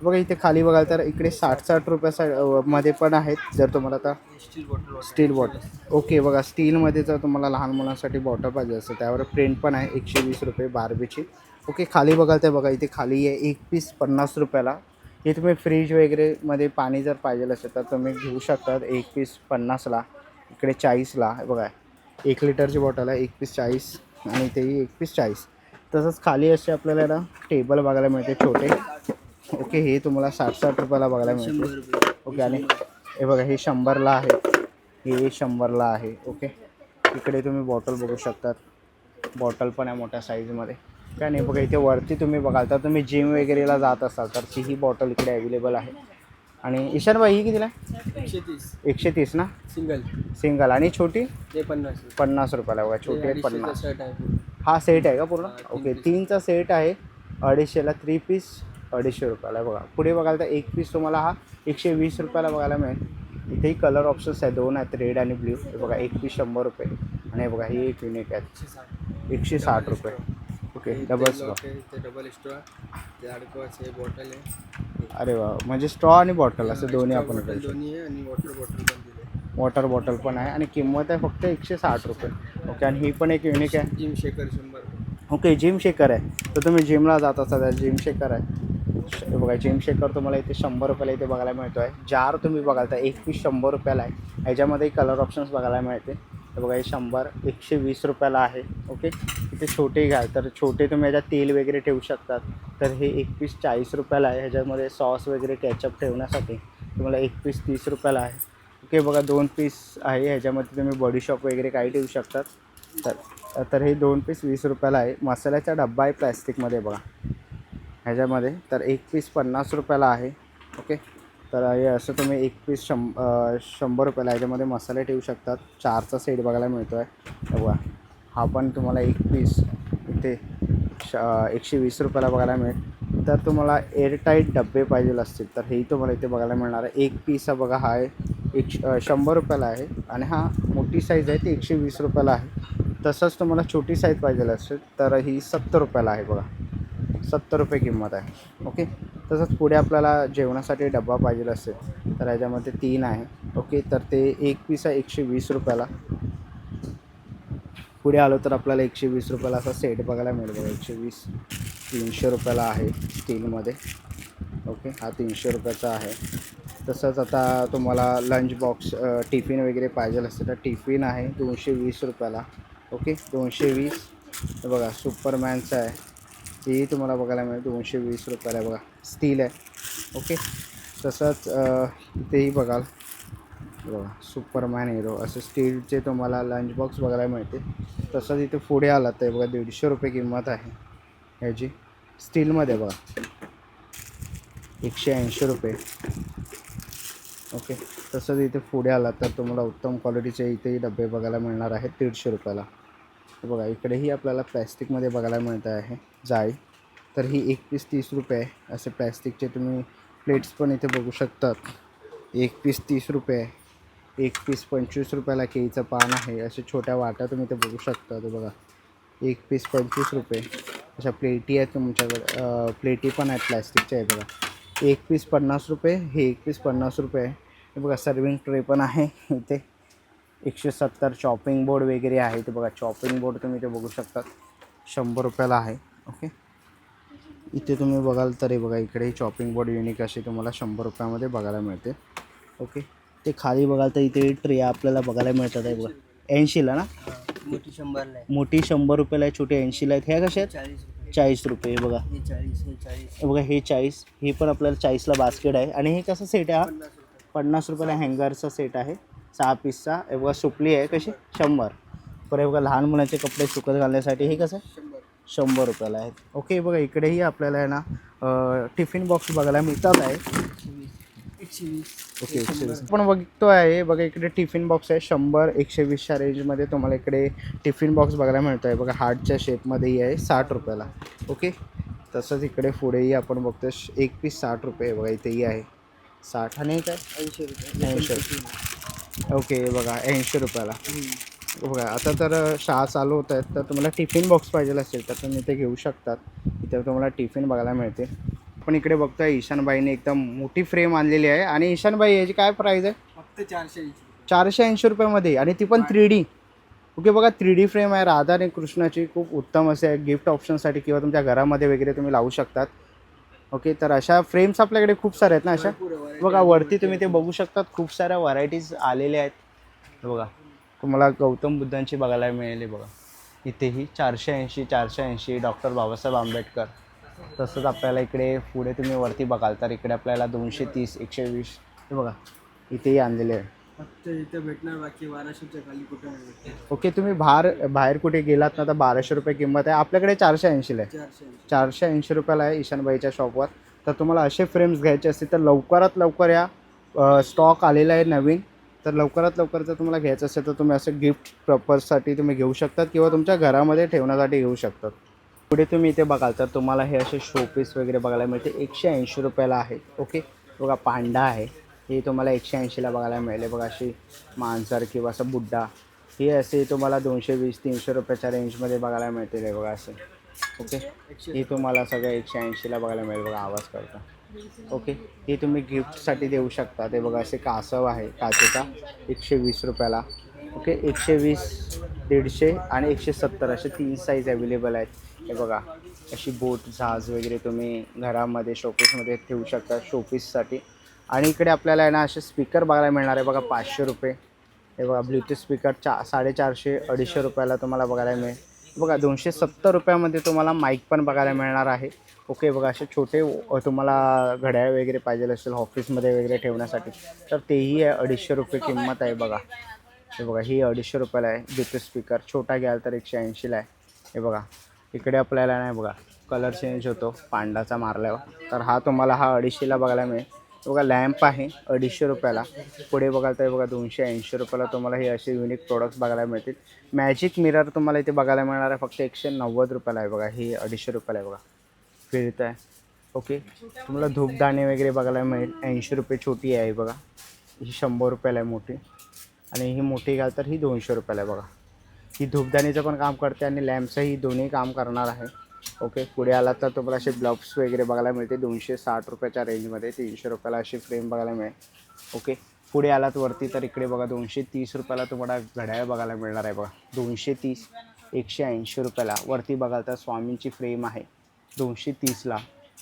बघा इथे खाली बघाल तर इकडे 60 रुपया मध्ये पण आहेत जर तुम्हाला आता स्टील बॉटल. ओके, बघा स्टीलमध्ये जर तुम्हाला लहान मुलांसाठी बॉटल पाहिजे असेल त्यावर प्रिंट पण आहे 120 रुपये बार्बीची. ओके, खाली बघाल तर बघा इथे खाली आहे एक पीस 50 रुपयाला. हे तुम्ही फ्रीज वगैरे मध्ये पाणी जर पाहिजे असेल तर तुम्ही घेऊ शकतात एक पीस 50ला. इकडे 40ला बघा 1 लिटरची बॉटल आहे एक पीस 40 आणि तेही एक पीस 40. तसंच खाली असे आपल्याला ना टेबल बघायला मिळते छोटे. ओके, हे तुम्हाला 60 रुपयाला बघायला मिळते. ओके, आणि हे बघा हे 100ला आहे, हे 100ला आहे. ओके, इकडे तुम्ही बॉटल बघू शकतात. बॉटल पण आहे मोठ्या साईजमध्ये. काय नाही बघा इथे वरती तुम्ही बघाल तर तुम्ही जिम वगैरेला जात असाल तर ही बॉटल इकडे अवेलेबल आहे. आणि ईशान भाई ही कितीला आहे? 130 ना सिंगल. आणि छोटी ते 50 रुपयाला बघा. छोटी आहे 50. शर्ट आहे. हा सेट आहे का पूर्ण? ओके, 3चा सेट आहे 250ला. 3 पीस 250 रुपयाला बघा. पुढे बघाल तर एक पीस तुम्हाला हा 120 रुपयाला बघायला मिळेल. इथेही कलर ऑप्शन्स आहे 2 आहेत रेड आणि ब्ल्यू. हे बघा एक पीस 100 रुपये. आणि हे बघा ही एक युनिक आहे 160 रुपये. Okay, double straw. Double straw ते अडकवायचे बॉटल आहे. अरे वा, म्हणजे स्ट्रॉ आणि बॉटल असे दोन्ही आपण दोन्ही आहे. आणि वॉटर बॉटल पण दिले. वॉटर बॉटल पण आहे आणि किंमत आहे फक्त 160 रुपये. ओके, आणि ही पण एक युनिक आहे. जिम शेकर 100 रुपये. ओके, जिम शेकर आहे तर तुम्ही जिमला जात असाल तर जिम शेकर आहे. हे बघा जिम शेकर तुम्हाला इथे 100 रुपयाला इथे बघायला मिळतो आहे. जार तुम्ही बघाल तर एक पीस 100 रुपयाला आहे. ह्याच्यामध्ये कलर ऑप्शन्स बघायला मिळते. हे बघा हे 100 120 रुपयाला आहे. ओके, इथे छोटे घ्याल तर छोटे तुम्ही ह्याच्यात तेल वगैरे ठेवू शकतात. तर हे एक पीस 40 रुपयाला आहे. ह्याच्यामध्ये सॉस वगैरे केचप ठेवण्यासाठी तुम्हाला एक पीस 30 रुपयाला आहे. ओके, बघा 2 पीस आहे. ह्याच्यामध्ये तुम्ही बॉडीशॉप वगैरे काही ठेवू शकतात. तर हे 2 पीस 20 रुपयाला आहे. मसाल्याचा डब्बा आहे प्लॅस्टिकमध्ये बघा ह्याच्यामध्ये, तर एक पीस 50 रुपयाला आहे. ओके, तर हे असं तुम्ही एक पीस 100 रुपयाला ह्याच्यामध्ये मसाले ठेवू शकतात. 4चा सेट बघायला मिळतो आहे बघा. हा पण तुम्हाला एक पीस इथे 120 रुपयाला बघायला मिळेल. तर तुम्हाला एअरटाईट डबे पाहिजे असतील तर हेही तुम्हाला इथे बघायला मिळणार आहे. एक पीस हा बघा हा आहे 100 रुपयाला आहे आणि हा मोठी साईज आहे ती 120 रुपयाला आहे. तसंच तुम्हाला छोटी साईज पाहिजे असेल तर ही 70 रुपयाला आहे बघा. 70 रुपये किंमत आहे. ओके, तसंच पुढे आपल्याला जेवणासाठी डब्बा पाहिजे असेल तर ह्याच्यामध्ये 3 आहे. ओके, तर ते एक पीस आहे 120 रुपयाला. पुढे आलो तर आपल्याला 120 रुपयाला असा सेट बघायला मिळेल बघा. 120 300 रुपयाला आहे स्टीलमध्ये. ओके, हा 300 रुपयाचा आहे. तसंच आता तुम्हाला लंच बॉक्स टिफिन वगैरे पाहिजे असेल तर टिफिन आहे 220 रुपयाला. ओके, 220. हे बघा सुपरमॅनचं आहे, तेही तुम्हाला बघायला मिळेल 220 रुपयाला आहे बघा. स्टील आहे. ओके, तसंच इथेही बघाल बघा सुपरमॅन हिरो असे स्टीलचे तुम्हाला लंच बॉक्स बघायला मिळते. तसंच इथे पुढे आला तर बघा 150 रुपये किंमत आहे ह्याची. स्टीलमध्ये बघा 180 रुपये. ओके, तसंच इथे पुढे आला तर तुम्हाला उत्तम क्वालिटीचे इथेही डबे बघायला मिळणार आहेत 150 रुपयाला. बघा इकडेही आपल्याला प्लॅस्टिकमध्ये बघायला मिळत आहे जाळी. तर ही एक पीस 30 रुपये आहे. असे प्लॅस्टिकचे तुम्ही प्लेट्स पण इथे बघू शकतात. एक पीस 30 रुपये आहे. एक पीस 25 रुपयाला केळीचं पान आहे. असे छोट्या वाट्या तुम्ही इथे बघू शकता. ते बघा एक पीस 25 रुपये. अशा प्लेटी आहेत तुमच्याकडे, प्लेटी पण आहेत प्लॅस्टिकच्या आहे बघा. एक पीस 50 रुपये. हे एक पीस 50 रुपये आहे. हे बघा सर्विंग ट्रे पण आहे इथे 170. चॉपिंग बोर्ड वगैरे आहे ते बघा. चॉपिंग बोर्ड तुम्ही इथे बघू शकता 100 रुपयाला आहे. ओके, इथे तुम्ही बघाल तर हे बघा इकडे चॉपिंग बोर्ड युनिक असे तुम्हाला 100 रुपयामध्ये बघायला मिळते. ओके, ते खाली बघाल तर इथे ट्रे आपल्याला बघायला मिळतात आहे बघा 80ला ना. मोठी 100ला आहे. मोठी 100 रुपयाला आहे, छोटी 80ला आहेत. ह्या कशा आहेत 40 रुपये. हे बघा हे 40 हे 40 हे बघा हे 40. हे पण आपल्याला 40ला बास्केट आहे. आणि हे कसं सेट आहे हा 50 रुपयाला हँगरचा सेट आहे 6 पीसचा. हे बघा सुपली आहे कशी 100. पर हे बघा लहान मुलांचे कपडे सुकत घालण्यासाठी हे कसं 100 रुपयाला आहेत. ओके, बघा इकडेही आपल्याला आहे ना टिफिन बॉक्स बघायला मिळतात आहे 120. ओके 120 पण बघतो आहे. बघा इकडे टिफिन बॉक्स आहे 100 120च्या रेंजमध्ये तुम्हाला इकडे टिफिन बॉक्स बघायला मिळतो आहे बघा. हार्टच्या शेपमध्येही आहे 60 रुपयाला. ओके, तसंच इकडे पुढेही आपण बघतो एक पीस 60 रुपये. बघा इथेही आहे 60 आणि काय 80 रुपये. 80. ओके, बघा 80 रुपयाला. बघा आता तर शाळा चालू होत आहेत तर तुम्हाला टिफिन बॉक्स पाहिजे असेल तर तुम्ही ते घेऊ शकतात. इथे तुम्हाला टिफिन बघायला मिळते. आपण इकडे बघतोय ईशानबाईने एकदम मोठी फ्रेम आणलेली आहे. आणि ईशानबाई याची काय प्राईस आहे? फक्त 480. 480 रुपयामध्ये आणि ती पण 3D. ओके, बघा 3D फ्रेम आहे राधा आणि कृष्णाची. खूप उत्तम असे आहे गिफ्ट ऑप्शनसाठी किंवा तुमच्या घरामध्ये वगैरे तुम्ही लावू शकतात. ओके, तर अशा फ्रेम्स आपल्याकडे खूप साऱ्या आहेत ना अशा. बघा वरती तुम्ही ते बघू शकतात खूप साऱ्या व्हरायटीज आलेल्या आहेत. बघा तुम्हाला गौतम बुद्धांची बघायला मिळाली बघा इथेही 480 480 डॉक्टर बाबासाहेब आंबेडकर. तसंच आपल्याला इकडे पुढे तुम्ही वरती बघाल तर इकडे आपल्याला 230 120 हे बघा इथेही आणलेले आहे. फक्त इथं भेटणार, बाकी 1200च्या खाली कुठं नाही भेटणार. ओके, तुम्ही बाहेर कुठे गेलात ना तर 1200 रुपये किंमत आहे. आपल्याकडे 480ला आहे. 480 रुपयाला आहे ईशानबाईच्या शॉपवर. तर तुम्हाला असे फ्रेम्स घ्यायचे असतील तर लवकरात लवकर या स्टॉक आलेला आहे नवीन. तर लवकरात लवकर जर तुम्हाला घ्यायचं असेल तर तुम्ही असं गिफ्ट पर्पजसाठी तुम्ही घेऊ शकतात किंवा तुमच्या घरामध्ये ठेवण्यासाठी घेऊ शकतात. पुढे तुम्ही इथे बघाल तर तुम्हाला हे असे शोपीस वगैरे बघायला मिळते 180 रुपयाला आहे. ओके, बघा पांडा आहे हे तुम्हाला 180ला बघायला मिळेल. बघा अशी मांजर किंवा असं बुड्डा हे असे तुम्हाला 220 300 रुपयाच्या रेंजमध्ये बघायला मिळतील आहे बघा असे. ओके, हे तुम्हाला सगळं 180ला बघायला मिळेल. बघा आवाज करता. ओके, हे तुम्ही गिफ्टसाठी देऊ शकता. ते बघा असे कासव आहे काचेचा 120 रुपयाला. ओके 120, 150 आणि 170 असे 3 साईज अवेलेबल आहेत. हे बघा अशी बोट जहाज वगैरे तुम्ही घरामध्ये शोपीसमध्ये ठेवू शकता शोपीससाठी. आणि इकडे आपल्याला आहे ना असे स्पीकर बघायला मिळणार आहे बघा 500 रुपये. हे बघा ब्लूटूथ स्पीकर 450, 250 रुपयाला तुम्हाला बघायला मिळेल. बघा 270 रुपयामध्ये तुम्हाला माईक पण बघायला मिळणार आहे. ओके बघा असे छोटे तुम्हाला घड्याळ वगैरे पाहिजे असेल ऑफिसमध्ये वगैरे ठेवण्यासाठी तर तेही आहे 250 रुपये किंमत आहे बघा. हे बघा ही 250 रुपयाला आहे. ब्लूटूथ स्पीकर छोटा घ्याल तर 180ला आहे. हे बघा इकडे आपल्याला नाही बघा कलर चेंज होतो पांडाचा मारल्यावर तर हा तुम्हाला हा 250ला बघायला मिळेल. बघा लॅम्प आहे 250 रुपयाला. पुढे बघाल तर बघा 280 रुपयाला तुम्हाला हे असे युनिक प्रोडक्ट्स बघायला मिळतील. मॅजिक मिरर तुम्हाला इथे बघायला मिळणार आहे फक्त 190 रुपयाला आहे बघा. ही 250 रुपयाला आहे बघा फिरत आहे. ओके तुम्हाला धूपदाणे वगैरे बघायला मिळेल 80 रुपये छोटी आहे बघा. ही 100 रुपयाला आहे मोठी आणि ही मोठी घाल तर ही 200 रुपयाला आहे बघा. ही धूपदाणीचं पण काम करते आणि लॅम्पचंही दोन्ही काम करणार आहे. ओके पुढे आला तर तुम्हाला असे ब्लॉग्स वगैरे बघायला मिळते 260 रुपयाच्या रेंजमध्ये. 300 रुपयाला अशी फ्रेम बघायला मिळेल. ओके पुढे आलात वरती तर इकडे बघा 230 रुपयाला तुम्हाला घड्याळ बघायला मिळणार आहे बघा. 230, 180 रुपयाला. वरती बघाल तर स्वामींची फ्रेम आहे 230ला.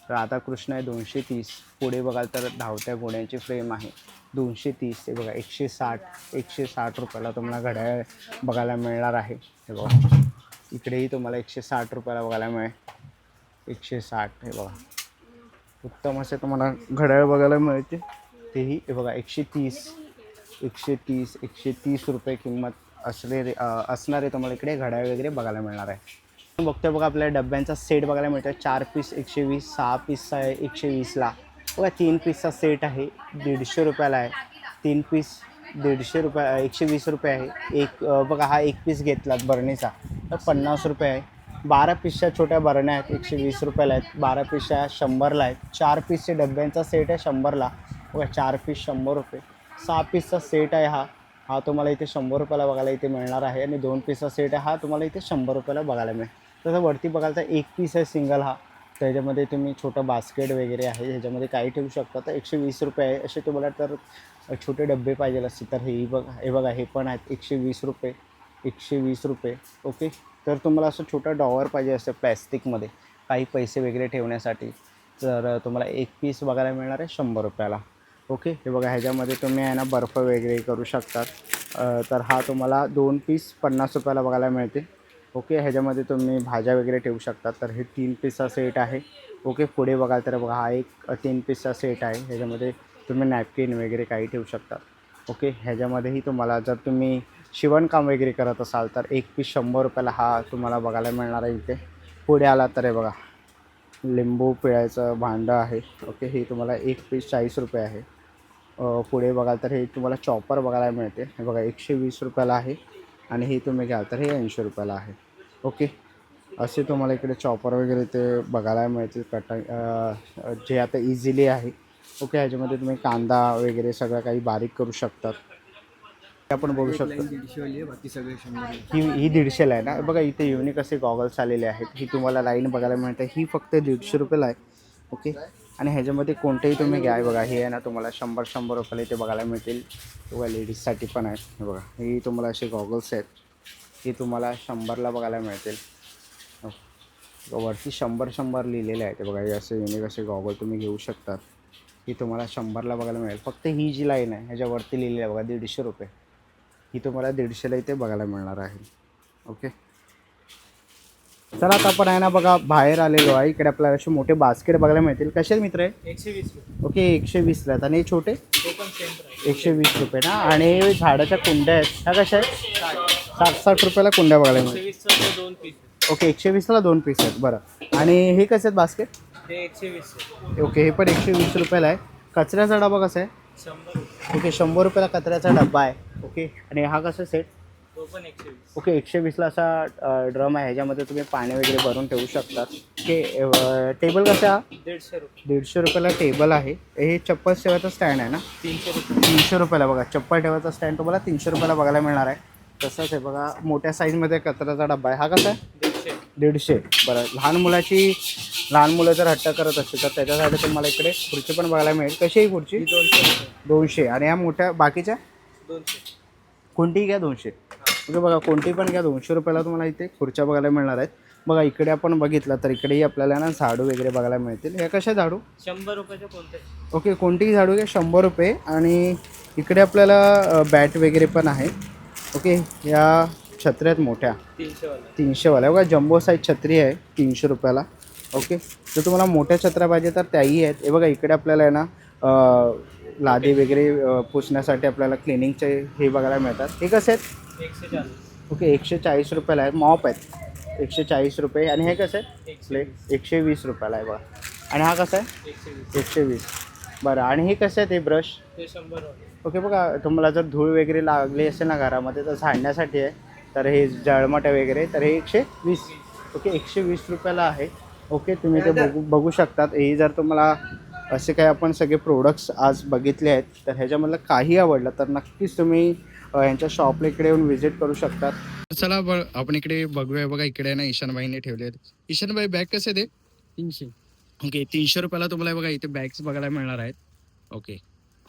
राधाकृष्ण आहे 230. पुढे बघाल तर धावत्या घोड्यांची फ्रेम आहे 230. हे बघा 160 रुपयाला तुम्हाला घड्याळ बघायला मिळणार आहे. हे बघा इकडेही तुम्हाला 160 रुपयाला बघायला मिळेल. 160 हे बघा उत्तम असे तुम्हाला घड्याळ बघायला मिळते. तेही हे बघा 130 रुपये किंमत असणारे तुम्हाला इकडे घड्याळ वगैरे बघायला मिळणार आहे. बघतोय बघा आपल्या डब्यांचा सेट बघायला मिळतो. 4 पीस 120, 6 पीस आहे 120ला. बघा 3 पीसचा सेट आहे 150 रुपयाला आहे. 3 पीस 150 रुपये 120 रुपये आहे. एक बघा हा 1 पीस घेतलात बरणीचा तर 50 रुपये आहे. 12 पीसच्या छोट्या बरण्या आहेत 120 रुपयाला आहेत. 12 पीसच्या 100ला आहेत. 4 पीसचे डब्यांचा सेट आहे 100ला. बघा 4 पीस 100 रुपये. 6 पीसचा सेट आहे हा तुम्हाला इथे 100 रुपयाला बघायला इथे मिळणार आहे. आणि 2 पीसचा सेट आहे हा तुम्हाला इथे 100 रुपयाला बघायला मिळेल. तसं वरती बघाल तर 1 पीस आहे सिंगल हा. त्याच्यामध्ये तुम्ही छोटं बास्केट वगैरे आहे ह्याच्यामध्ये काही ठेवू शकता. तर 120 रुपये आहे. असे तुम्हाला तर छोटे डबे पाहिजे असतील तर हे बघा हे पण आहेत 120 रुपये. 120 रुपये. ओके तर तुम्हाला असं छोटं डॉवर पाहिजे असतं प्लॅस्टिकमध्ये काही पैसे वगैरे ठेवण्यासाठी तर तुम्हाला 1 पीस बघायला मिळणार आहे 100 रुपयाला. ओके हे बघा ह्याच्यामध्ये तुम्ही आहे ना बर्फ वगैरे करू शकतात. तर हा तुम्हाला 2 पीस 50 रुपयाला बघायला मिळते. ओके ह्याच्यामध्ये तुम्ही भाज्या वगैरे ठेवू शकतात. तर हे 3 पीसचा सेट आहे. ओके पुढे बघाल तर बघा हा एक 3 पीसचा सेट आहे. ह्याच्यामध्ये तुम्ही नॅपकिन वगैरे काही ठेवू शकतात. ओके ह्याच्यामध्येही तुम्हाला जर तुम्ही शिवणकाम वगैरे करत असाल तर 1 पीस 100 रुपयाला हा तुम्हाला बघायला मिळणार आहे इथे. पुढे आला तर हे बघा लिंबू पिळायचं भांडं आहे. ओके हे तुम्हाला 1 पीस 40 रुपये आहे. पुढे बघाल तर हे तुम्हाला चॉपर बघायला मिळते. हे बघा 120 रुपयाला आहे आणि हे तुम्ही घ्याल तर हे 80 रुपयाला आहे. ओके असे तुम्हाला इकडे चॉपर वगैरे ते बघायला मिळतील जे आता इझिली आहे. ओके ह्याच्यामध्ये तुम्ही कांदा वगैरे सगळं काही बारीक करू शकतात. आपण बघू शकतो 150 वाली आहे बाकी सगळे 100. ही 150ला आहे ना. बघा इथे युनिक असे गॉगल्स आलेले आहेत. ही तुम्हाला लाईन बघायला मिळते. ही फक्त 150 रुपयाला आहे. ओके आणि ह्याच्यामध्ये कोणतेही तुम्ही घ्या. बघा हे आहे ना तुम्हाला 100 रुपयाला इथे बघायला मिळतील. बघा लेडीजसाठी पण आहेत. हे बघा ही तुम्हाला असे गॉगल्स आहेत. ही तुम्हाला 100ला बघायला मिळतील. वरती 100 लिहिलेले आहेत. बघा हे असे युनिक असे गॉगल तुम्ही घेऊ शकतात. ही तुम्हाला 100ला बघायला मिळेल. फक्त ही जी लाईन आहे ह्याच्यावरती लिहिलेली आहे बघा 150 रुपये. ही तुम्हाला 150ला इथे बघायला मिळणार आहे. ओके चला आता आपण आहे ना बघा बाहेर आलेलो आहे. इकडे आपल्याला असे मोठे बास्केट बघायला मिळतील. कसे आहेत मित्र आहे 120 रुपये. ओके 120ला आहेत. आणि हे छोटे तो पण सेम प्राइस 120 रुपये ना. आणि झाडाच्या कुंड्या आहेत ह्या कशा आहेत 60 रुपयाला कुंड्या बघायला मिळतील. 120 चे 2 पीस. ओके 120ला 2 पीस आहेत. बरं आणि हे कसे आहेत बास्केट ते 120 ओके हे पण 120 रुपयाला आहे. कचऱ्याचा डबा कसा आहे 100 रुपये. ओके 100 रुपयाला कचऱ्याचा डबा आहे. ओके आणि हा कसा सेट तो पण 120. ओके 120ला असा ड्रम आहे. ह्याच्यामध्ये तुम्ही पाणी वगैरे भरून ठेवू शकतात. ओके टेबल कसा 150 रुपये. 150 रुपयाला टेबल आहे. हे चप्पल ठेवायचं स्टँड आहे ना 300 रुपये. 300 रुपयाला बघा चप्पल ठेवायचा स्टँड तुम्हाला 300 रुपयाला बघायला मिळणार आहे. तसंच आहे बघा मोठ्या साईजमध्ये कचऱ्याचा डबा आहे. हा कसा आहे 150. बरं लहान मुलं जर हट्ट करत असतील तर त्याच्यासाठी तुम्हाला इकडे खुर्ची पण बघायला मिळेल. कशी आहे खुर्ची 200 रुपये. 200. आणि ह्या मोठ्या बाकीच्या 200. कोणतीही घ्या 200. ओके बघा, कोणती पण घ्या 200 रुपयाला तुम्हाला इथे खुर्च्या बघायला मिळणार आहेत. बघा इकडे आपण बघितलं तर इकडेही आपल्याला ना झाडू वगैरे बघायला मिळतील. हे कशा झाडू? 100 रुपयाचे कोणते? ओके, कोणतीही झाडू घ्या 100 रुपये. आणि इकडे आपल्याला बॅट वगैरे पण आहे. ओके, या छत्र्या आहेत मोठ्या 300 वाला. 300 वाल्या. बघा जम्बो साईज छत्री आहे 300 रुपयाला. ओके, जर तुम्हाला मोठ्या छत्र्या पाहिजे तर त्याही आहेत. हे बघा इकडे आपल्याला आहे ना लादी वगैरे पुसण्यासाठी आपल्याला क्लिनिंगचे हे बघायला मिळतात. हे कसे आहेत? 140. ओके, 140 रुपयाला आहेत. मॉप आहेत 140 रुपये. आणि हे कसं आहे? प्लेट 120 रुपयाला आहे बघा. आणि हा कसा आहे? 120. 120. बरं, आणि हे कसं आहे ते ब्रश? ते 100 वाले. ओके बघा, तुम्हाला जर धूळ वगैरे लागली असेल ना घरामध्ये तर झाडण्यासाठी आहे. तर हे जळमट वगैरे तर हे 120. ओके, 120 रुपयाला आहे. ओके, तुम्ही ते बघू शकतात. हे जर तुम्हाला असे काही आपण सगळे प्रोडक्ट्स आज बघितले आहेत तर ह्याच्यामधलं काही आवडलं तर नक्कीच तुम्ही यांच्या शॉपला इकडे येऊन व्हिजिट करू शकतात. चला आपण इकडे बघूया. बघा इकडे ना ईशानबाईने ठेवले आहेत. ईशानबाई बॅग कसे ते? 300. ओके, 300 रुपयाला तुम्हाला बघा इथे बॅग्स बघायला मिळणार आहेत. ओके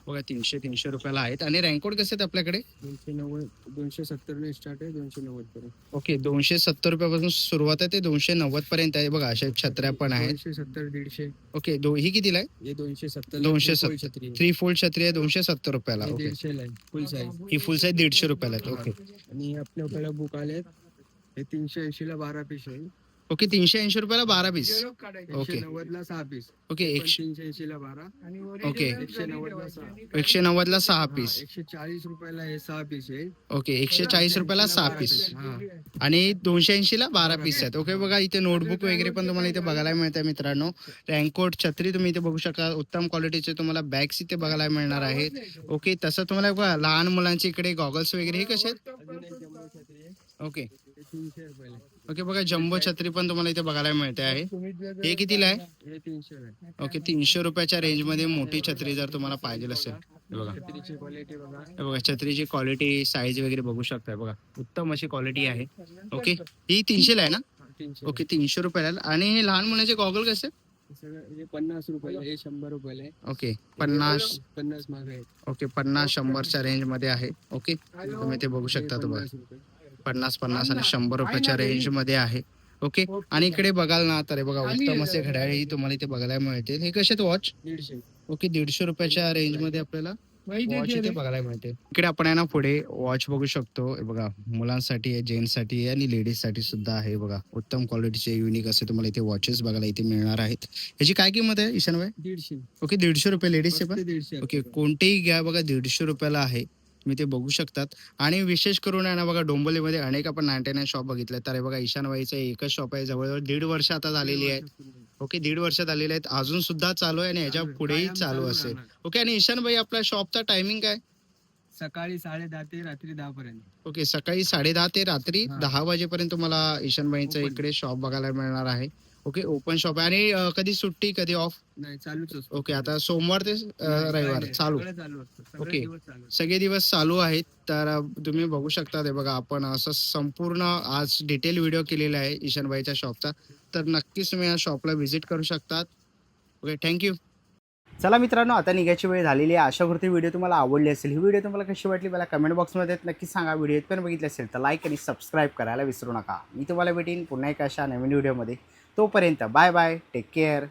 बघा 300 रुपयाला आहेत. आणि रँकोट कसे आहेत आपल्याकडे? 290, 270 ने स्टार्ट आहे 290 पर्यंत. ओके, 270 रुपयापासून सुरुवात आहे ते 290 पर्यंत आहे. बघा अशा छत्र्या पण आहेत. 270, 150. ओके, ही कितीला आहे? हे 270. 270. छत्री. 3 फोल्ड छत्री आहे 270 रुपयाला. हे ओके, 150 ला आहे फुल साईज. ही फुल साईज 150 रुपयाला आहे. ओके आणि आपल्याकडे बुक आले हे 380 ला 12 पीस आहे. ओके, 380 रुपयाला 12 पीस. ओके 190 ला 6 पीस. ओके, 380 ला 12. ओके 190 ला 6. 190 ला 6 पीस. 140 रुपयाला हे 6 पीस आहे. ओके, 140 रुपयाला 6 पीस. हा. आणि 280 ला 12 पीस आहेत. ओके बघा इथे नोटबुक वगैरे पण तुम्हाला इथे बघायला मिळत आहे मित्रांनो. रँकोट छत्री तुम्ही इथे बघू शकता. उत्तम क्वालिटीचे तुम्हाला बॅग्स इथे बघायला मिळणार आहेत. ओके, तसं तुम्हाला बघा लहान मुलांचे इकडे गॉगल्स वगैरे हे कसे आहेत? अजून एक जम्बो छत्री आहे. ओके हे 300 रुपयाला. ओके बघा जम्बो छत्री पण तुम्हाला इथे बघायला मिळते आहे. हे कितीला आहे? हे 300 आहे. ओके, 300 रुपयाच्या रेंजमध्ये मोठी छत्री जर तुम्हाला पाहिजे असेल. हे बघा, छत्रीची क्वालिटी बघा. हे बघा छत्रीची क्वालिटी साईज वगैरे बघू शकताय. बघा उत्तम अशी क्वालिटी आहे. ओके, ही 300 ला आहे ना? 300. ओके, 300 रुपयाला. आणि हे लहान मुलांचे गॉगल कसे? सगळं हे 50 रुपयाला. हे 100 रुपयाला आहे. ओके 50. 50 मागे आहे. ओके 50-100च्या रेंजमध्ये आहे. ओके, तुम्ही ते बघू शकता. तुम्हाला 50 रुपये. 50 आणि 100 रुपयाच्या रेंजमध्ये आहे. ओके, आणि इकडे बघाल ना तर हे बघा उत्तम असे घड्याळही तुम्हाला इथे बघायला मिळतील. हे कसे वॉच? 150. ओके, 150 रुपयाच्या रेंजमध्ये आपल्याला वॉच इथे बघायला मिळते. इकडे आपण आहे ना पुढे वॉच बघू शकतो. हे बघा मुलांसाठी आहे, जेंट्ससाठी आहे आणि लेडीजसाठी सुद्धा आहे. बघा उत्तम क्वालिटीचे युनिक असे तुम्हाला इथे वॉचेस बघायला इथे मिळणार आहेत. ह्याची काय किंमत आहे ईशानभाई? 150. ओके, 150 रुपये लेडीजचे पण. 150. ओके, कोणतेही घ्या बघा 150 रुपयाला आहे. तुम्ही ते बघू शकतात. आणि विशेष करून आहे ना बघा डोंबिवलीमध्ये अनेक आपण 99 शॉप बघितले तर हे बघा ईशानबाईचं एकच शॉप आहे. जवळजवळ 1.5 वर्ष आता झालेली आहे. ओके, 1.5 वर्षात आलेले आहेत. अजून सुद्धा चालू आहे आणि ह्याच्या पुढेही चालू असेल. ओके, आणि ईशानबाई आपल्या शॉपचा टायमिंग काय? सकाळी 10:30 ते रात्री 10 पर्यंत. ओके, सकाळी 10:30 ते रात्री हा. 10 वाजेपर्यंत तुम्हाला ईशानबाईंचं Open. इकडे शॉप बघायला मिळणार आहे. ओके, ओपन शॉप आहे. आणि कधी सुट्टी कधी ऑफ? नाही चालूच असतो. ओके, आता सोमवार ते रविवार चालू. सगळं चालू असतं. सगळे ओके. दिवस चालू असतं. सगळे दिवस चालू आहेत. तर तुम्ही बघू शकता. ते बघा आपण असं संपूर्ण आज डिटेल व्हिडिओ केलेला आहे ईशानबाईच्या शॉपचा. तर नक्कीच तुम्ही या शॉपला व्हिजिट करू शकतात. Okay, thank you. चला मित्रांनो, आता निघायची वेळ झालेली आहे. आशा करतो व्हिडिओ तुम्हाला आवडली असेल. ही व्हिडिओ तुम्हाला कशी वाटली मला कमेंट बॉक्समध्ये नक्की सांगा. व्हिडिओ पण बघितले असेल तर लाईक आणि सबस्क्राईब करायला विसरू नका. मी तुम्हाला भेटेन पुन्हा एका अशा नवीन व्हिडिओमध्ये. तोपर्यंत बाय बाय, टेक केअर.